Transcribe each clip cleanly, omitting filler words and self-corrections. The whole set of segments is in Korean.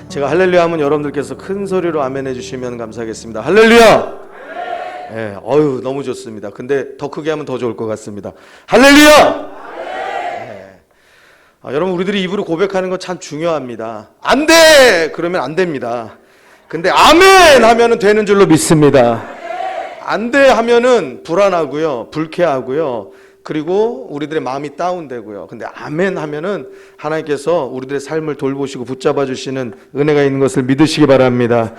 제가 할렐루야 하면 여러분들께서 큰 소리로 아멘 해주시면 감사하겠습니다. 할렐루야! 예, 어유 너무 좋습니다. 근데 더 크게 하면 더 좋을 것 같습니다. 할렐루야! 예. 여러분 우리들이 입으로 고백하는 건 참 중요합니다. 안 돼! 그러면 안 됩니다. 근데 아멘 하면은 되는 줄로 믿습니다. 안 돼 하면은 불안하고요, 불쾌하고요. 그리고 우리들의 마음이 다운되고요. 근데 아멘 하면은 하나님께서 우리들의 삶을 돌보시고 붙잡아 주시는 은혜가 있는 것을 믿으시기 바랍니다.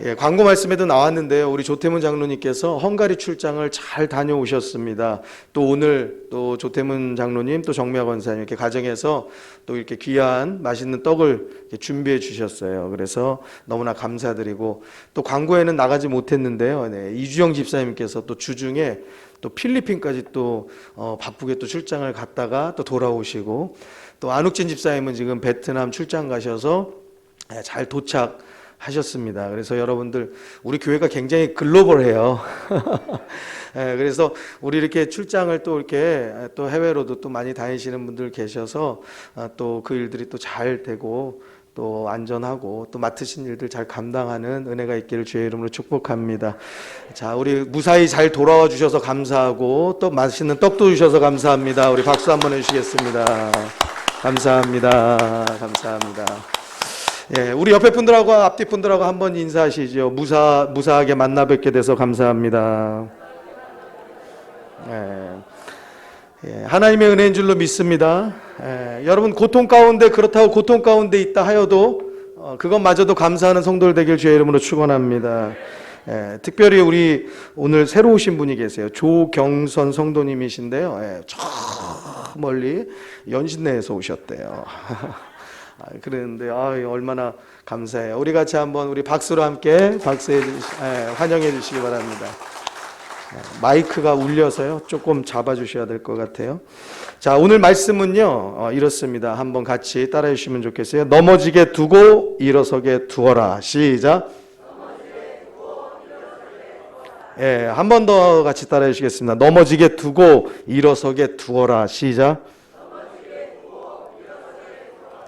예, 광고 말씀에도 나왔는데요. 우리 조태문 장로님께서 헝가리 출장을 잘 다녀오셨습니다. 또 오늘 또 조태문 장로님 또 정미아 권사님 이렇게 가정에서 또 이렇게 귀한 맛있는 떡을 이렇게 준비해 주셨어요. 그래서 너무나 감사드리고 또 광고에는 나가지 못했는데요. 네, 이주영 집사님께서 또 주중에 또 필리핀까지 또 바쁘게 또 출장을 갔다가 또 돌아오시고 또 안욱진 집사님은 지금 베트남 출장 가셔서 잘 도착하셨습니다. 그래서 여러분들 우리 교회가 굉장히 글로벌해요. 그래서 우리 이렇게 출장을 또 이렇게 또 해외로도 또 많이 다니시는 분들 계셔서 또 그 일들이 또 잘 되고 또 안전하고 또 맡으신 일들 잘 감당하는 은혜가 있기를 주의 이름으로 축복합니다. 자, 우리 무사히 잘 돌아와 주셔서 감사하고 또 맛있는 떡도 주셔서 감사합니다. 우리 박수 한번 해주시겠습니다. 감사합니다. 감사합니다. 예, 우리 옆에 분들하고 앞뒤 분들하고 한번 인사하시죠. 무사하게 만나 뵙게 돼서 감사합니다. 예, 하나님의 은혜인 줄로 믿습니다. 여러분 고통 가운데 그렇다고 고통 가운데 있다 하여도 그것마저도 감사하는 성도들 되길 주의 이름으로 축원합니다. 특별히 우리 오늘 새로 오신 분이 계세요. 조경선 성도님이신데요. 저 멀리 연신내에서 오셨대요. 그러는데 얼마나 감사해요. 우리 같이 한번 우리 박수로 함께 환영해 주시기 바랍니다. 마이크가 울려서요. 조금 잡아주셔야 될 것 같아요. 자, 오늘 말씀은요 이렇습니다. 한번 같이 따라해 주시면 좋겠어요. 넘어지게 두고 일어서게 두어라. 시작. 예, 한 번 더 같이 따라해 주시겠습니다. 넘어지게 두고 일어서게 두어라. 시작.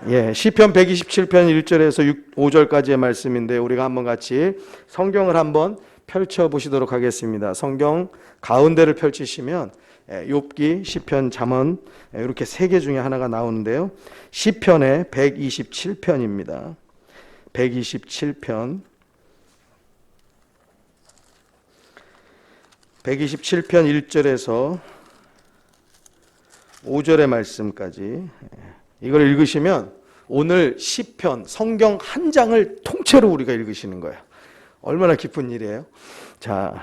예, 시편 127편 1절에서 5절까지의 말씀인데 우리가 한번 같이 성경을 한번 펼쳐 보시도록 하겠습니다. 성경 가운데를 펼치시면 욥기, 시편, 잠언 이렇게 세 개 중에 하나가 나오는데요. 시편의 127편입니다. 127편 127편 1절에서 5절의 말씀까지 이걸 읽으시면 오늘 시편 성경 한 장을 통째로 우리가 읽으시는 거예요. 얼마나 기쁜 일이에요. 자,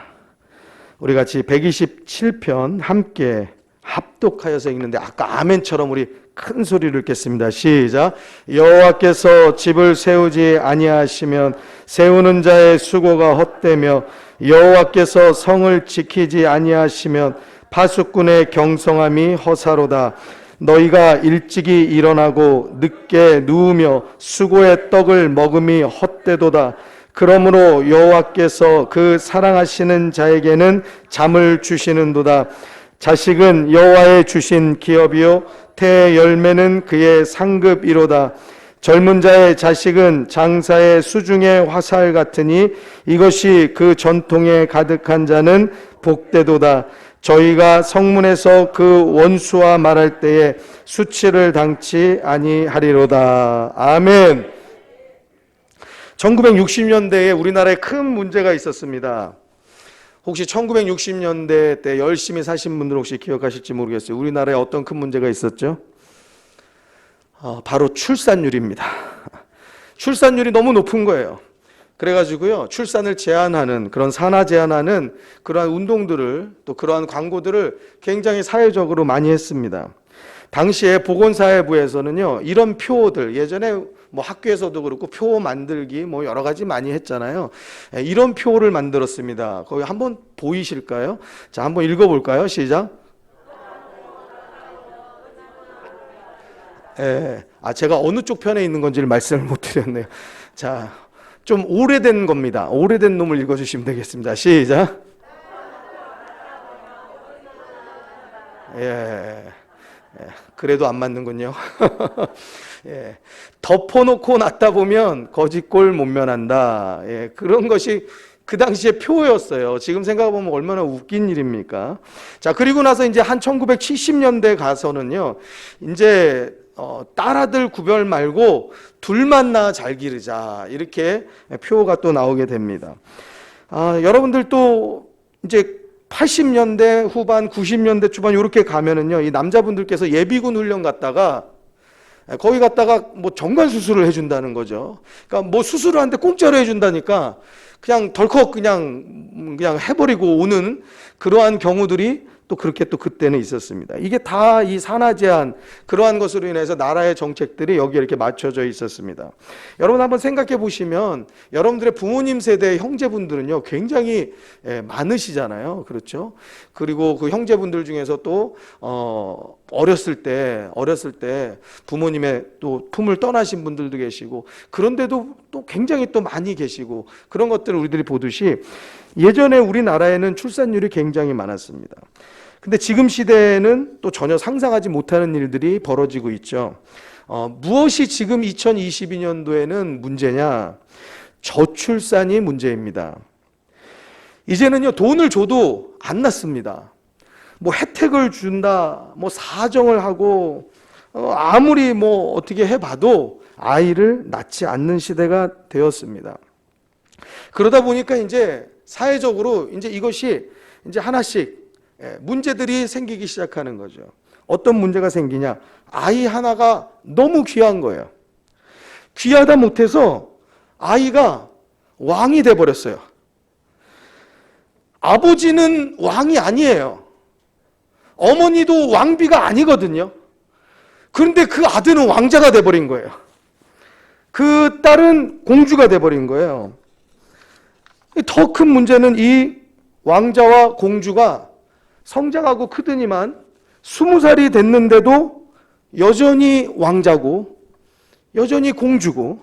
우리 같이 127편 함께 합독하여서 읽는데 아까 아멘처럼 우리 큰 소리를 읽겠습니다. 시작. 여호와께서 집을 세우지 아니하시면 세우는 자의 수고가 헛되며 여호와께서 성을 지키지 아니하시면 파수꾼의 경성함이 허사로다. 너희가 일찍이 일어나고 늦게 누우며 수고의 떡을 먹음이 헛되도다. 그러므로 여호와께서 그 사랑하시는 자에게는 잠을 주시는도다. 자식은 여호와의 주신 기업이요 태의 열매는 그의 상급이로다. 젊은 자의 자식은 장사의 수중의 화살 같으니 이것이 그 전통에 가득한 자는 복되도다. 저희가 성문에서 그 원수와 말할 때에 수치를 당치 아니하리로다. 아멘. 1960년대에 우리나라에 큰 문제가 있었습니다. 혹시 1960년대 때 열심히 사신 분들 혹시 기억하실지 모르겠어요. 우리나라에 어떤 큰 문제가 있었죠? 바로 출산율입니다. 출산율이 너무 높은 거예요. 그래가지고요, 출산을 제한하는 그런 산하 제한하는 그러한 운동들을 또 그러한 광고들을 굉장히 사회적으로 많이 했습니다. 당시에 보건사회부에서는요, 이런 표어들, 예전에 뭐 학교에서도 그렇고 표 만들기 뭐 여러 가지 많이 했잖아요. 이런 표를 만들었습니다. 거기 한번 보이실까요? 자, 한번 읽어볼까요? 시작. 제가 어느 쪽 편에 있는 건지를 말씀을 못 드렸네요. 자, 좀 오래된 겁니다. 오래된 놈을 읽어주시면 되겠습니다. 시작. 그래도 안 맞는군요. 예, 덮어놓고 놨다 보면 거짓골 못 면한다. 예, 그런 것이 그 당시에 표였어요. 지금 생각해보면 얼마나 웃긴 일입니까? 자, 그리고 나서 이제 한 1970년대 가서는요, 이제 딸아들 구별 말고 둘만 낳아 잘 기르자, 이렇게 표가 또 나오게 됩니다. 여러분들 또 이제 80년대 후반, 90년대 초반 이렇게 가면은요, 이 남자분들께서 예비군 훈련 갔다가 거기 갔다가 뭐 정관 수술을 해준다는 거죠. 그러니까 뭐 수술을 하는데 공짜로 해준다니까 그냥 덜컥 그냥 해버리고 오는 그러한 경우들이 또 그렇게 또 그때는 있었습니다. 이게 다 이 산하 제한 그러한 것으로 인해서 나라의 정책들이 여기에 이렇게 맞춰져 있었습니다. 여러분 한번 생각해 보시면 여러분들의 부모님 세대의 형제분들은요 굉장히 많으시잖아요. 그렇죠? 그리고 그 형제분들 중에서 또 어렸을 때 부모님의 또 품을 떠나신 분들도 계시고 그런데도 또 굉장히 또 많이 계시고 그런 것들을 우리들이 보듯이 예전에 우리나라에는 출산율이 굉장히 많았습니다. 근데 지금 시대에는 또 전혀 상상하지 못하는 일들이 벌어지고 있죠. 무엇이 지금 2022년도에는 문제냐? 저출산이 문제입니다. 이제는요 돈을 줘도 안 낳습니다. 뭐 혜택을 준다, 뭐 사정을 하고 아무리 뭐 어떻게 해봐도 아이를 낳지 않는 시대가 되었습니다. 그러다 보니까 이제 사회적으로 이제 이것이 이제 하나씩 문제들이 생기기 시작하는 거죠. 어떤 문제가 생기냐? 아이 하나가 너무 귀한 거예요. 귀하다 못해서 아이가 왕이 돼 버렸어요. 아버지는 왕이 아니에요. 어머니도 왕비가 아니거든요. 그런데 그 아들은 왕자가 돼 버린 거예요. 그 딸은 공주가 돼 버린 거예요. 더 큰 문제는 이 왕자와 공주가 성장하고 크더니만 20살이 됐는데도 여전히 왕자고 여전히 공주고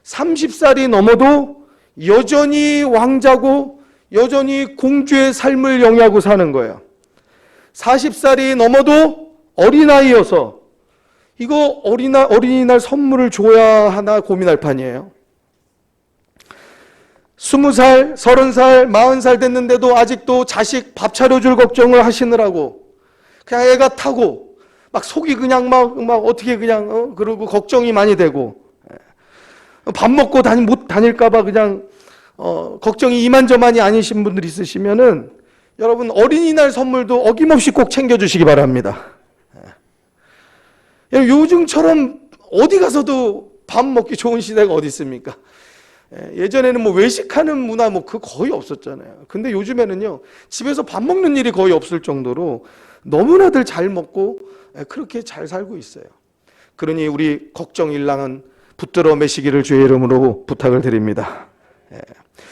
30살이 넘어도 여전히 왕자고 여전히 공주의 삶을 영위하고 사는 거예요. 40살이 넘어도 어린아이여서 이거 어린이날 선물을 줘야 하나 고민할 판이에요. 20살, 30살, 40살 됐는데도 아직도 자식 밥 차려줄 걱정을 하시느라고 그냥 애가 타고 막 속이 그냥 막 어떻게 그냥 그러고 걱정이 많이 되고 밥 먹고 못 다닐까봐 그냥 걱정이 이만저만이 아니신 분들 있으시면은 여러분 어린이날 선물도 어김없이 꼭 챙겨주시기 바랍니다. 요즘처럼 어디 가서도 밥 먹기 좋은 시대가 어디 있습니까? 예전에는 뭐 외식하는 문화 뭐 그 거의 없었잖아요. 근데 요즘에는요 집에서 밥 먹는 일이 거의 없을 정도로 너무나들 잘 먹고 그렇게 잘 살고 있어요. 그러니 우리 걱정 일랑은 붙들어 매시기를 주의 이름으로 부탁을 드립니다.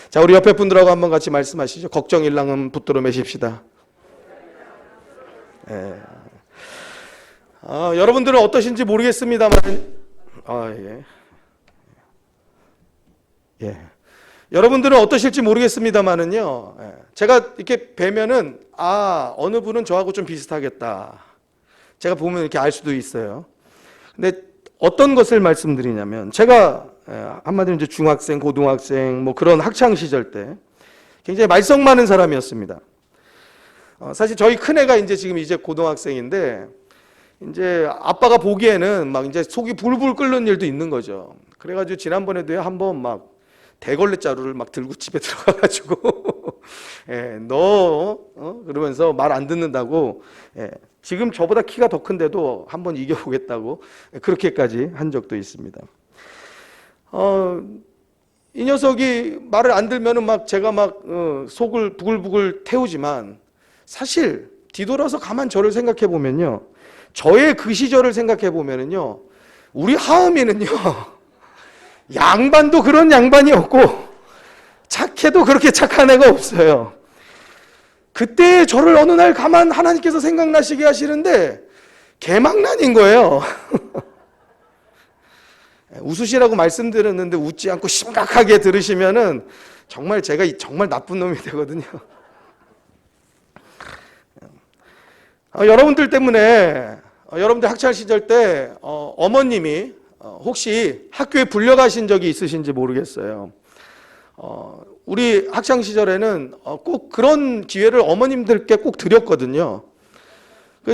자, 우리 옆에 분들하고 한번 같이 말씀하시죠. 걱정 일랑은 붙들어 매십시다. 여러분들은 어떠신지 모르겠습니다만 여러분들은 어떠실지 모르겠습니다만은요. 제가 이렇게 뵈면은 어느 분은 저하고 좀 비슷하겠다. 제가 보면 이렇게 알 수도 있어요. 근데 어떤 것을 말씀드리냐면 제가 한마디로 이제 중학생, 고등학생 뭐 그런 학창 시절 때 굉장히 말썽 많은 사람이었습니다. 사실 저희 큰애가 이제 고등학생인데 이제 아빠가 보기에는 막 이제 속이 불불 끓는 일도 있는 거죠. 그래가지고 지난번에도 한번 막 대걸레 자루를 막 들고 집에 들어가가지고 너 그러면서 말 안 듣는다고 지금 저보다 키가 더 큰데도 한번 이겨보겠다고 그렇게까지 한 적도 있습니다. 이 녀석이 말을 안 들면은 막 제가 막 속을 부글부글 태우지만 사실 뒤돌아서 가만 저를 생각해 보면요, 저의 그 시절을 생각해 보면은요, 우리 하음이는요 양반도 그런 양반이 없고 착해도 그렇게 착한 애가 없어요. 그때 저를 어느 날 가만 하나님께서 생각나시게 하시는데 개망난인 거예요. 웃으시라고 말씀드렸는데 웃지 않고 심각하게 들으시면은 정말 제가 정말 나쁜 놈이 되거든요. 여러분들 때문에 여러분들 학창 시절 때 어머님이 혹시 학교에 불려가신 적이 있으신지 모르겠어요. 우리 학창 시절에는 꼭 그런 기회를 어머님들께 꼭 드렸거든요.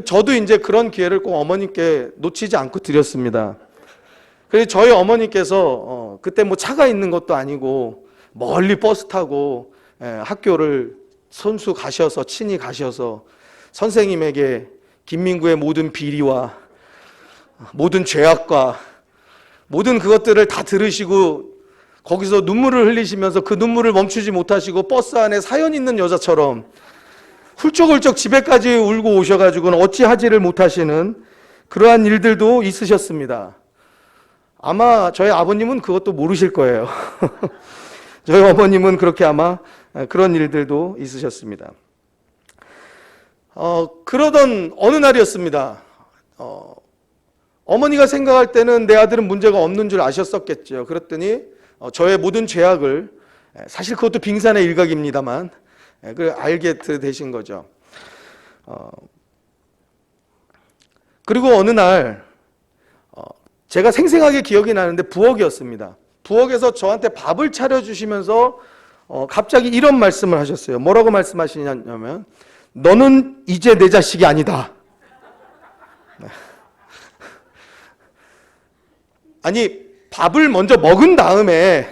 저도 이제 그런 기회를 꼭 어머님께 놓치지 않고 드렸습니다. 그래서 저희 어머니께서 그때 뭐 차가 있는 것도 아니고 멀리 버스 타고 학교를 손수 가셔서 친히 가셔서 선생님에게 김민구의 모든 비리와 모든 죄악과 모든 그것들을 다 들으시고 거기서 눈물을 흘리시면서 그 눈물을 멈추지 못하시고 버스 안에 사연 있는 여자처럼 훌쩍훌쩍 집에까지 울고 오셔가지고는 어찌하지를 못하시는 그러한 일들도 있으셨습니다. 아마 저희 아버님은 그것도 모르실 거예요. 저희 어머님은 그렇게 아마 그런 일들도 있으셨습니다. 그러던 어느 날이었습니다. 어머니가 생각할 때는 내 아들은 문제가 없는 줄 아셨었겠죠. 그랬더니 저의 모든 죄악을, 사실 그것도 빙산의 일각입니다만 그걸 알게 되신 거죠. 그리고 어느 날 제가 생생하게 기억이 나는데 부엌이었습니다. 부엌에서 저한테 밥을 차려주시면서 갑자기 이런 말씀을 하셨어요. 뭐라고 말씀하시냐면 너는 이제 내 자식이 아니다. 아니 밥을 먼저 먹은 다음에,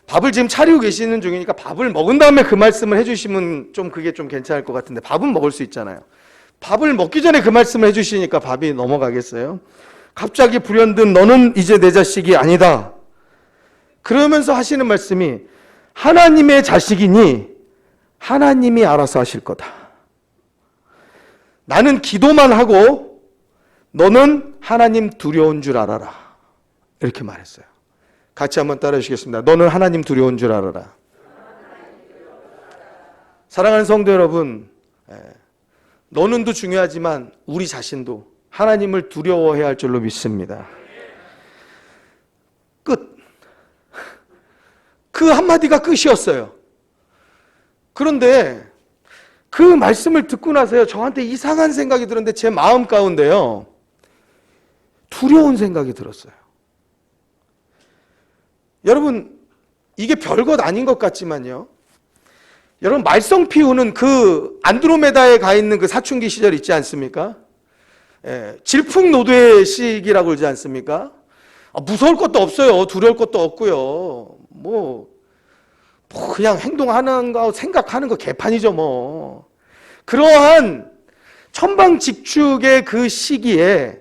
밥을 지금 차리고 계시는 중이니까 밥을 먹은 다음에 그 말씀을 해주시면 좀 그게 좀 괜찮을 것 같은데, 밥은 먹을 수 있잖아요. 밥을 먹기 전에 그 말씀을 해주시니까 밥이 넘어가겠어요? 갑자기 불현듯 너는 이제 내 자식이 아니다. 그러면서 하시는 말씀이 하나님의 자식이니 하나님이 알아서 하실 거다. 나는 기도만 하고 너는 하나님 두려운 줄 알아라. 이렇게 말했어요. 같이 한번 따라 주시겠습니다. 너는 하나님 두려운 줄 알아라. 사랑하는 성도 여러분, 너는도 중요하지만 우리 자신도 하나님을 두려워해야 할 줄로 믿습니다. 끝. 그 한마디가 끝이었어요. 그런데 그 말씀을 듣고 나서요, 저한테 이상한 생각이 들었는데 제 마음 가운데요, 두려운 생각이 들었어요. 여러분, 이게 별것 아닌 것 같지만요, 여러분 말썽 피우는 그 안드로메다에 가 있는 그 사춘기 시절 있지 않습니까? 질풍노도의 시기라고 그러지 않습니까? 무서울 것도 없어요. 두려울 것도 없고요. 뭐 그냥 행동하는 거 생각하는 거 개판이죠 뭐. 그러한 천방직축의 그 시기에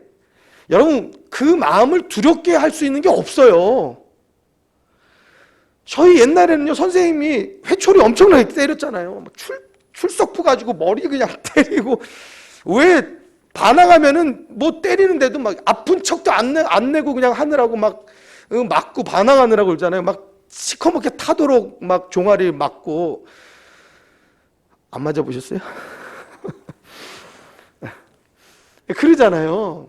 여러분 그 마음을 두렵게 할 수 있는 게 없어요. 저희 옛날에는요, 선생님이 회초리 엄청나게 때렸잖아요. 출석부 가지고 머리 그냥 때리고, 왜 반항하면은 뭐 때리는데도 막 아픈 척도 안 내고 그냥 하느라고 막 맞고 반항하느라고 그러잖아요. 막 시커멓게 타도록 막 종아리 맞고. 안 맞아보셨어요? 그러잖아요.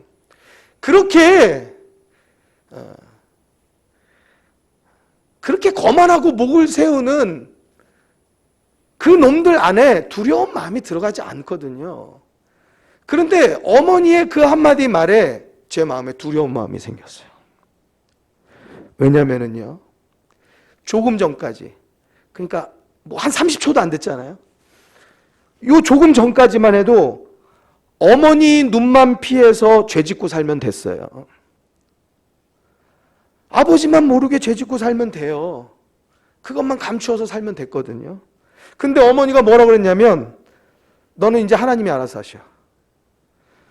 그렇게 거만하고 목을 세우는 그 놈들 안에 두려운 마음이 들어가지 않거든요. 그런데 어머니의 그 한마디 말에 제 마음에 두려운 마음이 생겼어요. 왜냐면은요, 조금 전까지, 그러니까 뭐 한 30초도 안 됐잖아요. 요 조금 전까지만 해도 어머니 눈만 피해서 죄 짓고 살면 됐어요. 아버지만 모르게 죄 짓고 살면 돼요. 그것만 감추어서 살면 됐거든요. 근데 어머니가 뭐라고 그랬냐면 너는 이제 하나님이 알아서 하셔.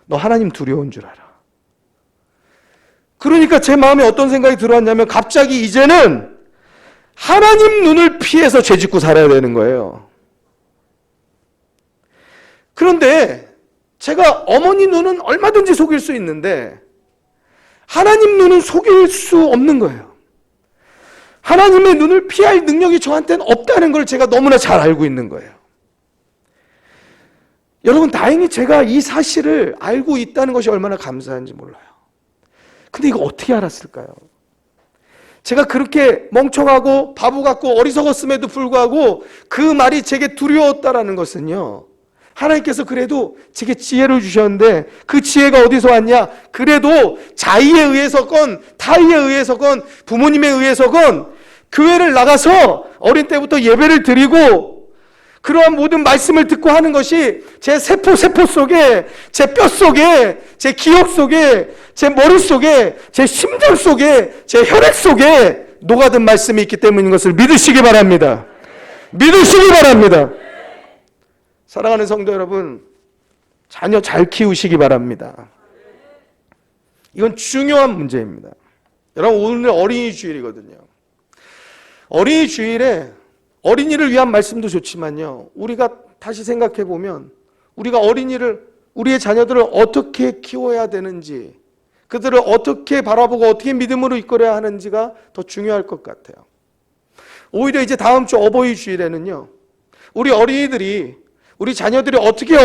너 하나님 두려운 줄 알아. 그러니까 제 마음에 어떤 생각이 들어왔냐면 갑자기 이제는 하나님 눈을 피해서 죄 짓고 살아야 되는 거예요. 그런데 제가 어머니 눈은 얼마든지 속일 수 있는데 하나님 눈은 속일 수 없는 거예요. 하나님의 눈을 피할 능력이 저한테는 없다는 걸 제가 너무나 잘 알고 있는 거예요. 여러분, 다행히 제가 이 사실을 알고 있다는 것이 얼마나 감사한지 몰라요. 근데 이거 어떻게 알았을까요? 제가 그렇게 멍청하고 바보 같고 어리석었음에도 불구하고 그 말이 제게 두려웠다라는 것은요, 하나님께서 그래도 제게 지혜를 주셨는데 그 지혜가 어디서 왔냐? 그래도 자의에 의해서건 타의에 의해서건 부모님에 의해서건 교회를 나가서 어린 때부터 예배를 드리고 그러한 모든 말씀을 듣고 하는 것이 제 세포 속에, 제 뼈 속에, 제 기억 속에, 제 머릿속에, 제 심장 속에, 제 혈액 속에 녹아든 말씀이 있기 때문인 것을 믿으시기 바랍니다. 믿으시기 바랍니다. 사랑하는 성도 여러분, 자녀 잘 키우시기 바랍니다. 이건 중요한 문제입니다. 여러분, 오늘 어린이 주일이거든요. 어린이 주일에 어린이를 위한 말씀도 좋지만요, 우리가 다시 생각해 보면 우리가 우리의 자녀들을 어떻게 키워야 되는지, 그들을 어떻게 바라보고 어떻게 믿음으로 이끌어야 하는지가 더 중요할 것 같아요. 오히려 이제 다음 주 어버이 주일에는요, 우리 어린이들이, 우리 자녀들이 어떻게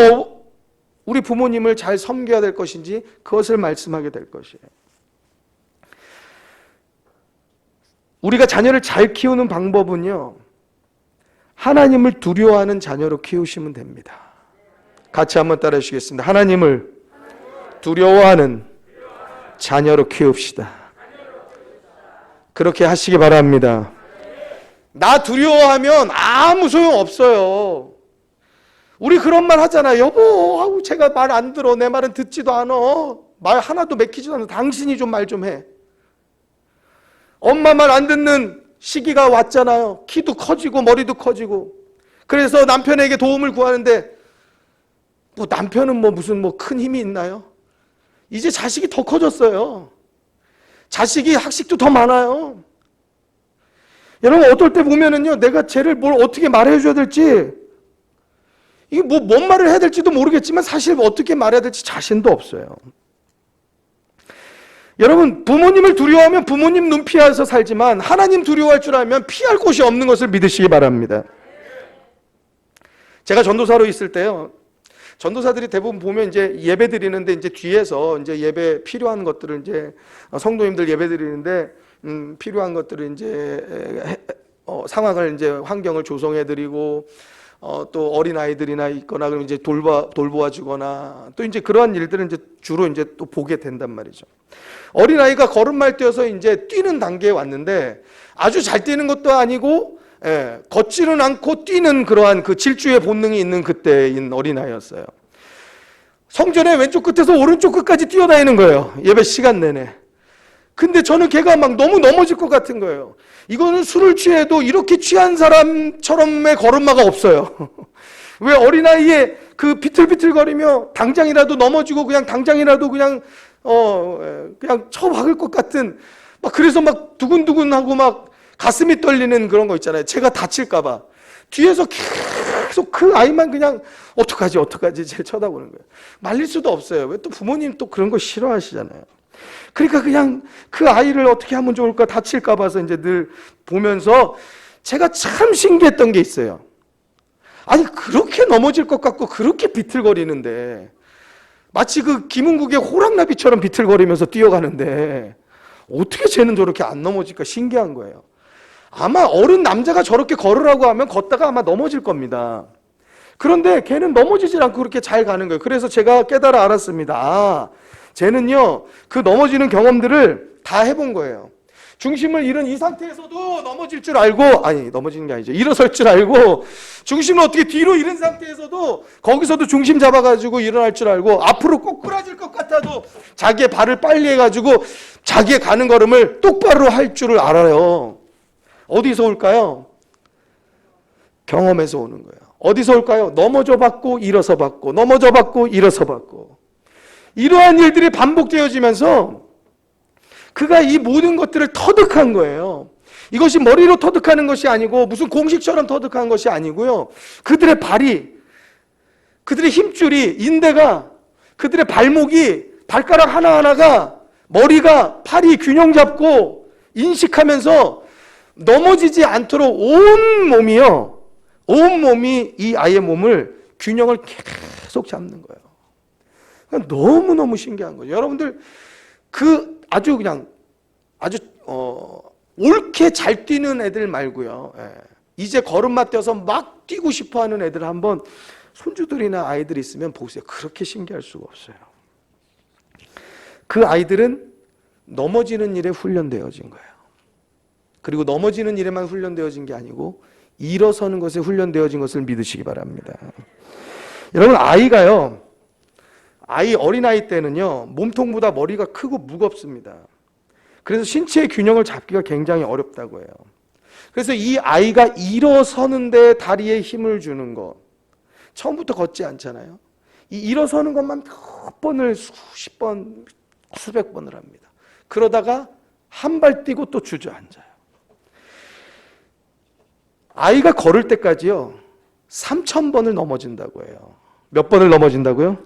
우리 부모님을 잘 섬겨야 될 것인지 그것을 말씀하게 될 것이에요. 우리가 자녀를 잘 키우는 방법은요, 하나님을 두려워하는 자녀로 키우시면 됩니다. 같이 한번 따라해 주시겠습니다. 하나님을 두려워하는 자녀로 키웁시다. 그렇게 하시기 바랍니다. 나 두려워하면 아무 소용 없어요. 우리 그런 말 하잖아요. 여보, 제가 말 안 들어. 내 말은 듣지도 않아. 말 하나도 맥히지도 않아. 당신이 좀 말 좀 해. 엄마 말 안 듣는 시기가 왔잖아요. 키도 커지고 머리도 커지고. 그래서 남편에게 도움을 구하는데 남편은 무슨 큰 힘이 있나요? 이제 자식이 더 커졌어요. 자식이 학식도 더 많아요. 여러분, 어떨 때 보면은요, 내가 쟤를 뭘 어떻게 말해줘야 될지, 이게 뭔 말을 해야 될지도 모르겠지만 사실 어떻게 말해야 될지 자신도 없어요. 여러분, 부모님을 두려워하면 부모님 눈 피해서 살지만 하나님 두려워할 줄 알면 피할 곳이 없는 것을 믿으시기 바랍니다. 제가 전도사로 있을 때요, 전도사들이 대부분 보면 이제 예배 드리는데 이제 뒤에서 이제 예배 필요한 것들을 이제 성도님들 예배 드리는데 필요한 것들을 이제 상황을 이제 환경을 조성해 드리고 또 어린 아이들이나 있거나 그러면 이제 돌보아 주거나 또 이제 그러한 일들은 이제 주로 이제 또 보게 된단 말이죠. 어린 아이가 걸음마를 띄어서 이제 뛰는 단계에 왔는데 아주 잘 뛰는 것도 아니고 걷지는 않고 뛰는 그러한 그 질주의 본능이 있는 그때인 어린아이였어요. 성전의 왼쪽 끝에서 오른쪽 끝까지 뛰어다니는 거예요. 예배 시간 내내. 근데 저는 걔가 막 너무 넘어질 것 같은 거예요. 이거는 술을 취해도 이렇게 취한 사람처럼의 걸음마가 없어요. 왜 어린아이의 그 비틀비틀거리며 당장이라도 넘어지고 그냥 당장이라도 그냥 쳐박을 것 같은 그래서 막 두근두근하고 막 가슴이 떨리는 그런 거 있잖아요. 제가 다칠까봐 뒤에서 계속 그 아이만 그냥 어떡하지 제 쳐다보는 거예요. 말릴 수도 없어요. 왜 또 부모님 또 그런 거 싫어하시잖아요. 그러니까 그냥 그 아이를 어떻게 하면 좋을까 다칠까 봐서 이제 늘 보면서 제가 참 신기했던 게 있어요. 아니 그렇게 넘어질 것 같고 그렇게 비틀거리는데 마치 그 김은국의 호랑나비처럼 비틀거리면서 뛰어가는데 어떻게 쟤는 저렇게 안 넘어질까 신기한 거예요. 아마 어른 남자가 저렇게 걸으라고 하면 걷다가 아마 넘어질 겁니다. 그런데 걔는 넘어지질 않고 그렇게 잘 가는 거예요. 그래서 제가 깨달아 알았습니다. 쟤는요 그 넘어지는 경험들을 다 해본 거예요. 중심을 잃은 이 상태에서도 넘어질 줄 알고, 아니 넘어지는 게 아니죠, 일어설 줄 알고, 중심을 어떻게 뒤로 잃은 상태에서도 거기서도 중심 잡아가지고 일어날 줄 알고, 앞으로 꼬꾸라질 것 같아도 자기의 발을 빨리 해가지고 자기의 가는 걸음을 똑바로 할 줄을 알아요. 어디서 올까요? 경험에서 오는 거예요. 어디서 올까요? 넘어져 봤고 일어서 봤고 넘어져 봤고 일어서 봤고, 이러한 일들이 반복되어지면서 그가 이 모든 것들을 터득한 거예요. 이것이 머리로 터득하는 것이 아니고 무슨 공식처럼 터득한 것이 아니고요. 그들의 발이, 그들의 힘줄이, 인대가, 그들의 발목이, 발가락 하나하나가, 머리가, 팔이 균형 잡고 인식하면서 넘어지지 않도록 온 몸이 이 아이의 몸을 균형을 계속 잡는 거예요. 너무너무 신기한 거죠. 여러분들 아주 옳게 잘 뛰는 애들 말고요. 이제 걸음마 떼어서 막 뛰고 싶어하는 애들 한번 손주들이나 아이들이 있으면 보세요. 그렇게 신기할 수가 없어요. 그 아이들은 넘어지는 일에 훈련되어진 거예요. 그리고 넘어지는 일에만 훈련되어진 게 아니고 일어서는 것에 훈련되어진 것을 믿으시기 바랍니다. 여러분, 어린아이 때는요, 몸통보다 머리가 크고 무겁습니다. 그래서 신체의 균형을 잡기가 굉장히 어렵다고 해요. 그래서 이 아이가 일어서는데 다리에 힘을 주는 것, 처음부터 걷지 않잖아요. 이 일어서는 것만 몇 번을 수십 번, 수백 번을 합니다. 그러다가 한 발 뛰고 또 주저앉아요. 아이가 걸을 때까지요, 3,000번을 넘어진다고 해요. 몇 번을 넘어진다고요?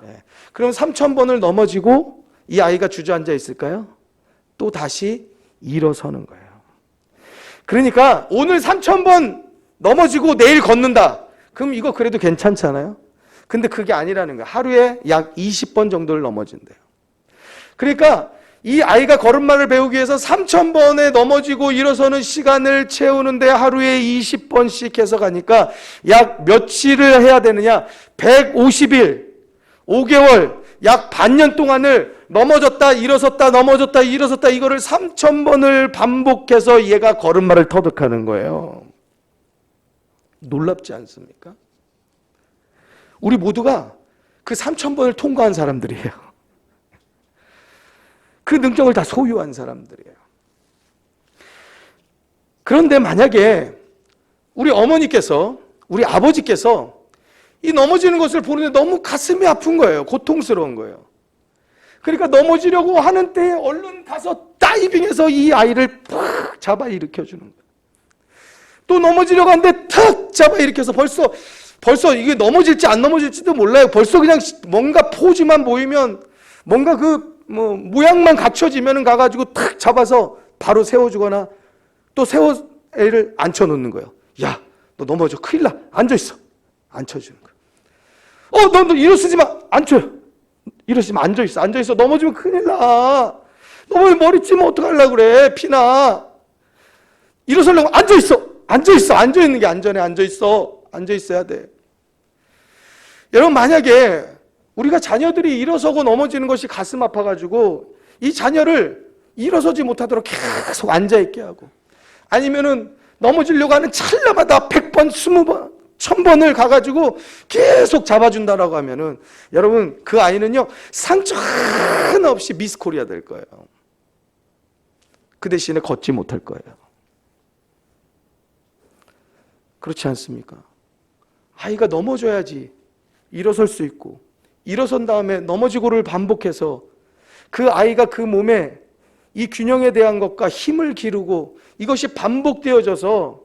네. 그럼 3,000번을 넘어지고 이 아이가 주저앉아 있을까요? 또 다시 일어서는 거예요. 그러니까 오늘 3,000번 넘어지고 내일 걷는다. 그럼 이거 그래도 괜찮잖아요? 근데 그게 아니라는 거예요. 하루에 약 20번 정도를 넘어진대요. 그러니까 이 아이가 걸음마를 배우기 위해서 3,000번에 넘어지고 일어서는 시간을 채우는데 하루에 20번씩 해서 가니까 약 며칠을 해야 되느냐? 150일, 5개월, 약 반년 동안을 넘어졌다 일어섰다 넘어졌다 일어섰다 이거를 3,000번을 반복해서 얘가 걸음마를 터득하는 거예요. 놀랍지 않습니까? 우리 모두가 그 3,000번을 통과한 사람들이에요. 그 능력을 다 소유한 사람들이에요. 그런데 만약에 우리 어머니께서, 우리 아버지께서 이 넘어지는 것을 보는데 너무 가슴이 아픈 거예요. 고통스러운 거예요. 그러니까 넘어지려고 하는 때에 얼른 가서 다이빙해서 이 아이를 팍 잡아 일으켜주는 거예요. 또 넘어지려고 하는데 탁 잡아 일으켜서 벌써 이게 넘어질지 안 넘어질지도 몰라요. 벌써 그냥 뭔가 포즈만 보이면 뭔가 모양만 갖춰지면 가가지고 탁 잡아서 바로 세워주거나 또 애를 앉혀놓는 거예요. 야, 너 넘어져. 큰일 나. 앉아있어. 앉혀주는 거예요. 너 일어서지 마. 앉혀요. 일어서지 마. 앉아있어. 앉아있어. 넘어지면 큰일 나. 넘어지면 머리 찌면 어떡하려고 그래. 피나. 일어서려고 앉아있어. 앉아있어. 앉아있는 게 안전해. 앉아있어. 앉아있어야 돼. 여러분, 만약에 우리가 자녀들이 일어서고 넘어지는 것이 가슴 아파가지고 이 자녀를 일어서지 못하도록 계속 앉아있게 하고, 아니면은 넘어지려고 하는 찰나마다 100번, 20번, 1000번을 가가지고 계속 잡아준다라고 하면은 여러분, 그 아이는요, 상처 하나 없이 미스 코리아 될 거예요. 그 대신에 걷지 못할 거예요. 그렇지 않습니까? 아이가 넘어져야지 일어설 수 있고, 일어선 다음에 넘어지고를 반복해서 그 아이가 그 몸에 이 균형에 대한 것과 힘을 기르고 이것이 반복되어져서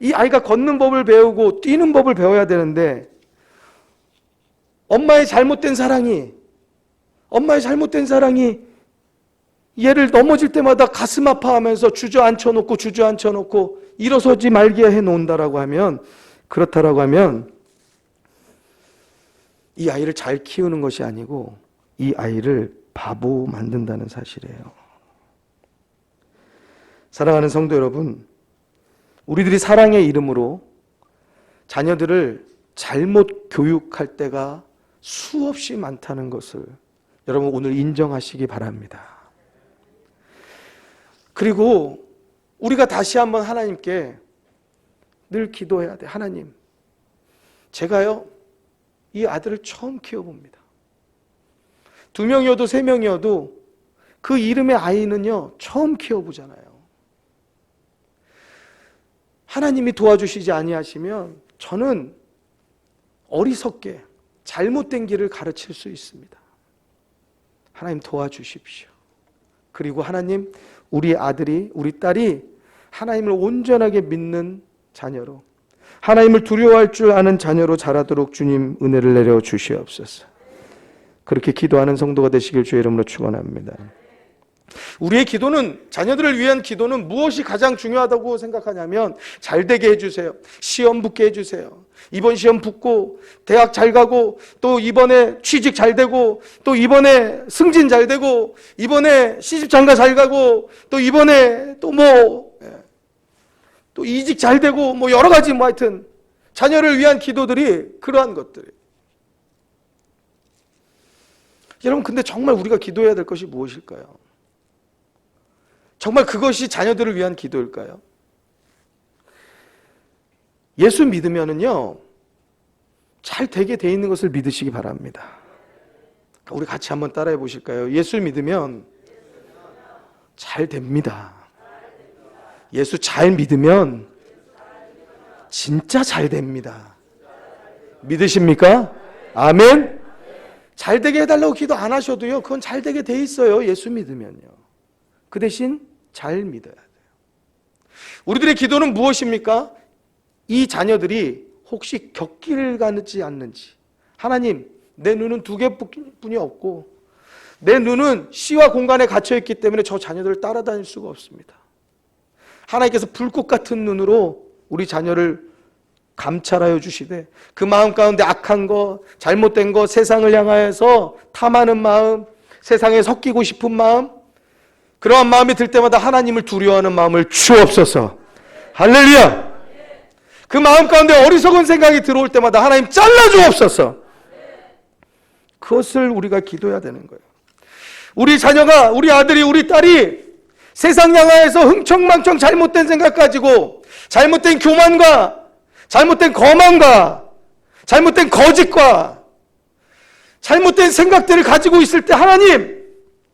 이 아이가 걷는 법을 배우고 뛰는 법을 배워야 되는데, 엄마의 잘못된 사랑이 얘를 넘어질 때마다 가슴 아파하면서 주저앉혀놓고 일어서지 말게 해놓는다라고 하면, 그렇다라고 하면 이 아이를 잘 키우는 것이 아니고 이 아이를 바보 만든다는 사실이에요. 사랑하는 성도 여러분, 우리들이 사랑의 이름으로 자녀들을 잘못 교육할 때가 수없이 많다는 것을 여러분 오늘 인정하시기 바랍니다. 그리고 우리가 다시 한번 하나님께 늘 기도해야 돼. 하나님, 제가요 이 아들을 처음 키워봅니다. 2명이어도 3명이어도 그 이름의 아이는요 처음 키워보잖아요. 하나님이 도와주시지 아니하시면 저는 어리석게 잘못된 길을 가르칠 수 있습니다. 하나님 도와주십시오. 그리고 하나님, 우리 아들이, 우리 딸이 하나님을 온전하게 믿는 자녀로, 하나님을 두려워할 줄 아는 자녀로 자라도록 주님 은혜를 내려 주시옵소서. 그렇게 기도하는 성도가 되시길 주의 이름으로 축원합니다. 우리의 기도는, 자녀들을 위한 기도는 무엇이 가장 중요하다고 생각하냐면, 잘 되게 해주세요. 시험 붙게 해주세요. 이번 시험 붙고 대학 잘 가고, 또 이번에 취직 잘 되고, 또 이번에 승진 잘 되고, 이번에 시집장가 잘 가고, 또 이번에 또 이직 잘 되고, 여러 가지 하여튼 자녀를 위한 기도들이 그러한 것들이에요. 여러분, 근데 정말 우리가 기도해야 될 것이 무엇일까요? 정말 그것이 자녀들을 위한 기도일까요? 예수 믿으면은요, 잘 되게 돼 있는 것을 믿으시기 바랍니다. 우리 같이 한번 따라해 보실까요? 예수 믿으면 잘 됩니다. 예수 잘 믿으면 진짜 잘 됩니다. 믿으십니까? 아멘? 잘 되게 해달라고 기도 안 하셔도요, 그건 잘 되게 돼 있어요. 예수 믿으면요. 그 대신 잘 믿어야 돼요. 우리들의 기도는 무엇입니까? 이 자녀들이 혹시 격기를 가지 않는지. 하나님, 내 눈은 2개뿐이 없고 내 눈은 시와 공간에 갇혀있기 때문에 저 자녀들을 따라다닐 수가 없습니다. 하나님께서 불꽃 같은 눈으로 우리 자녀를 감찰하여 주시되 그 마음 가운데 악한 거, 잘못된 거, 세상을 향하여서 탐하는 마음, 세상에 섞이고 싶은 마음, 그러한 마음이 들 때마다 하나님을 두려워하는 마음을 주옵소서. 할렐루야. 그 마음 가운데 어리석은 생각이 들어올 때마다 하나님 잘라 주옵소서. 그것을 우리가 기도해야 되는 거예요. 우리 자녀가, 우리 아들이, 우리 딸이 세상 향하여서 흥청망청 잘못된 생각 가지고 잘못된 교만과 잘못된 거만과 잘못된 거짓과 잘못된 생각들을 가지고 있을 때 하나님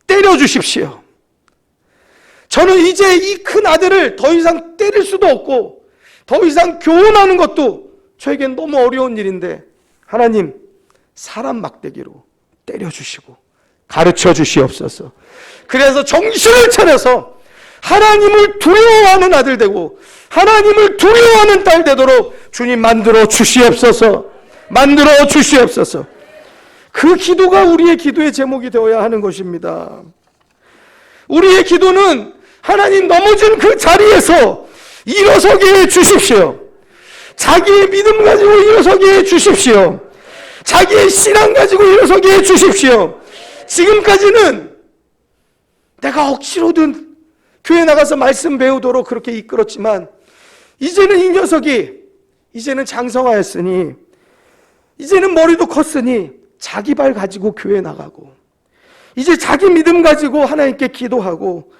때려 주십시오. 저는 이제 이 큰 아들을 더 이상 때릴 수도 없고 더 이상 교훈하는 것도 저에겐 너무 어려운 일인데 하나님 사람 막대기로 때려주시고 가르쳐 주시옵소서. 그래서 정신을 차려서 하나님을 두려워하는 아들 되고 하나님을 두려워하는 딸 되도록 주님 만들어 주시옵소서. 만들어 주시옵소서. 그 기도가 우리의 기도의 제목이 되어야 하는 것입니다. 우리의 기도는 하나님 넘어진 그 자리에서 일어서게 해 주십시오. 자기의 믿음 가지고 일어서게 해 주십시오. 자기의 신앙 가지고 일어서게 해 주십시오. 지금까지는 내가 억지로든 교회 나가서 말씀 배우도록 그렇게 이끌었지만 이제는 이 녀석이 이제는 장성하였으니 이제는 머리도 컸으니 자기 발 가지고 교회 나가고 이제 자기 믿음 가지고 하나님께 기도하고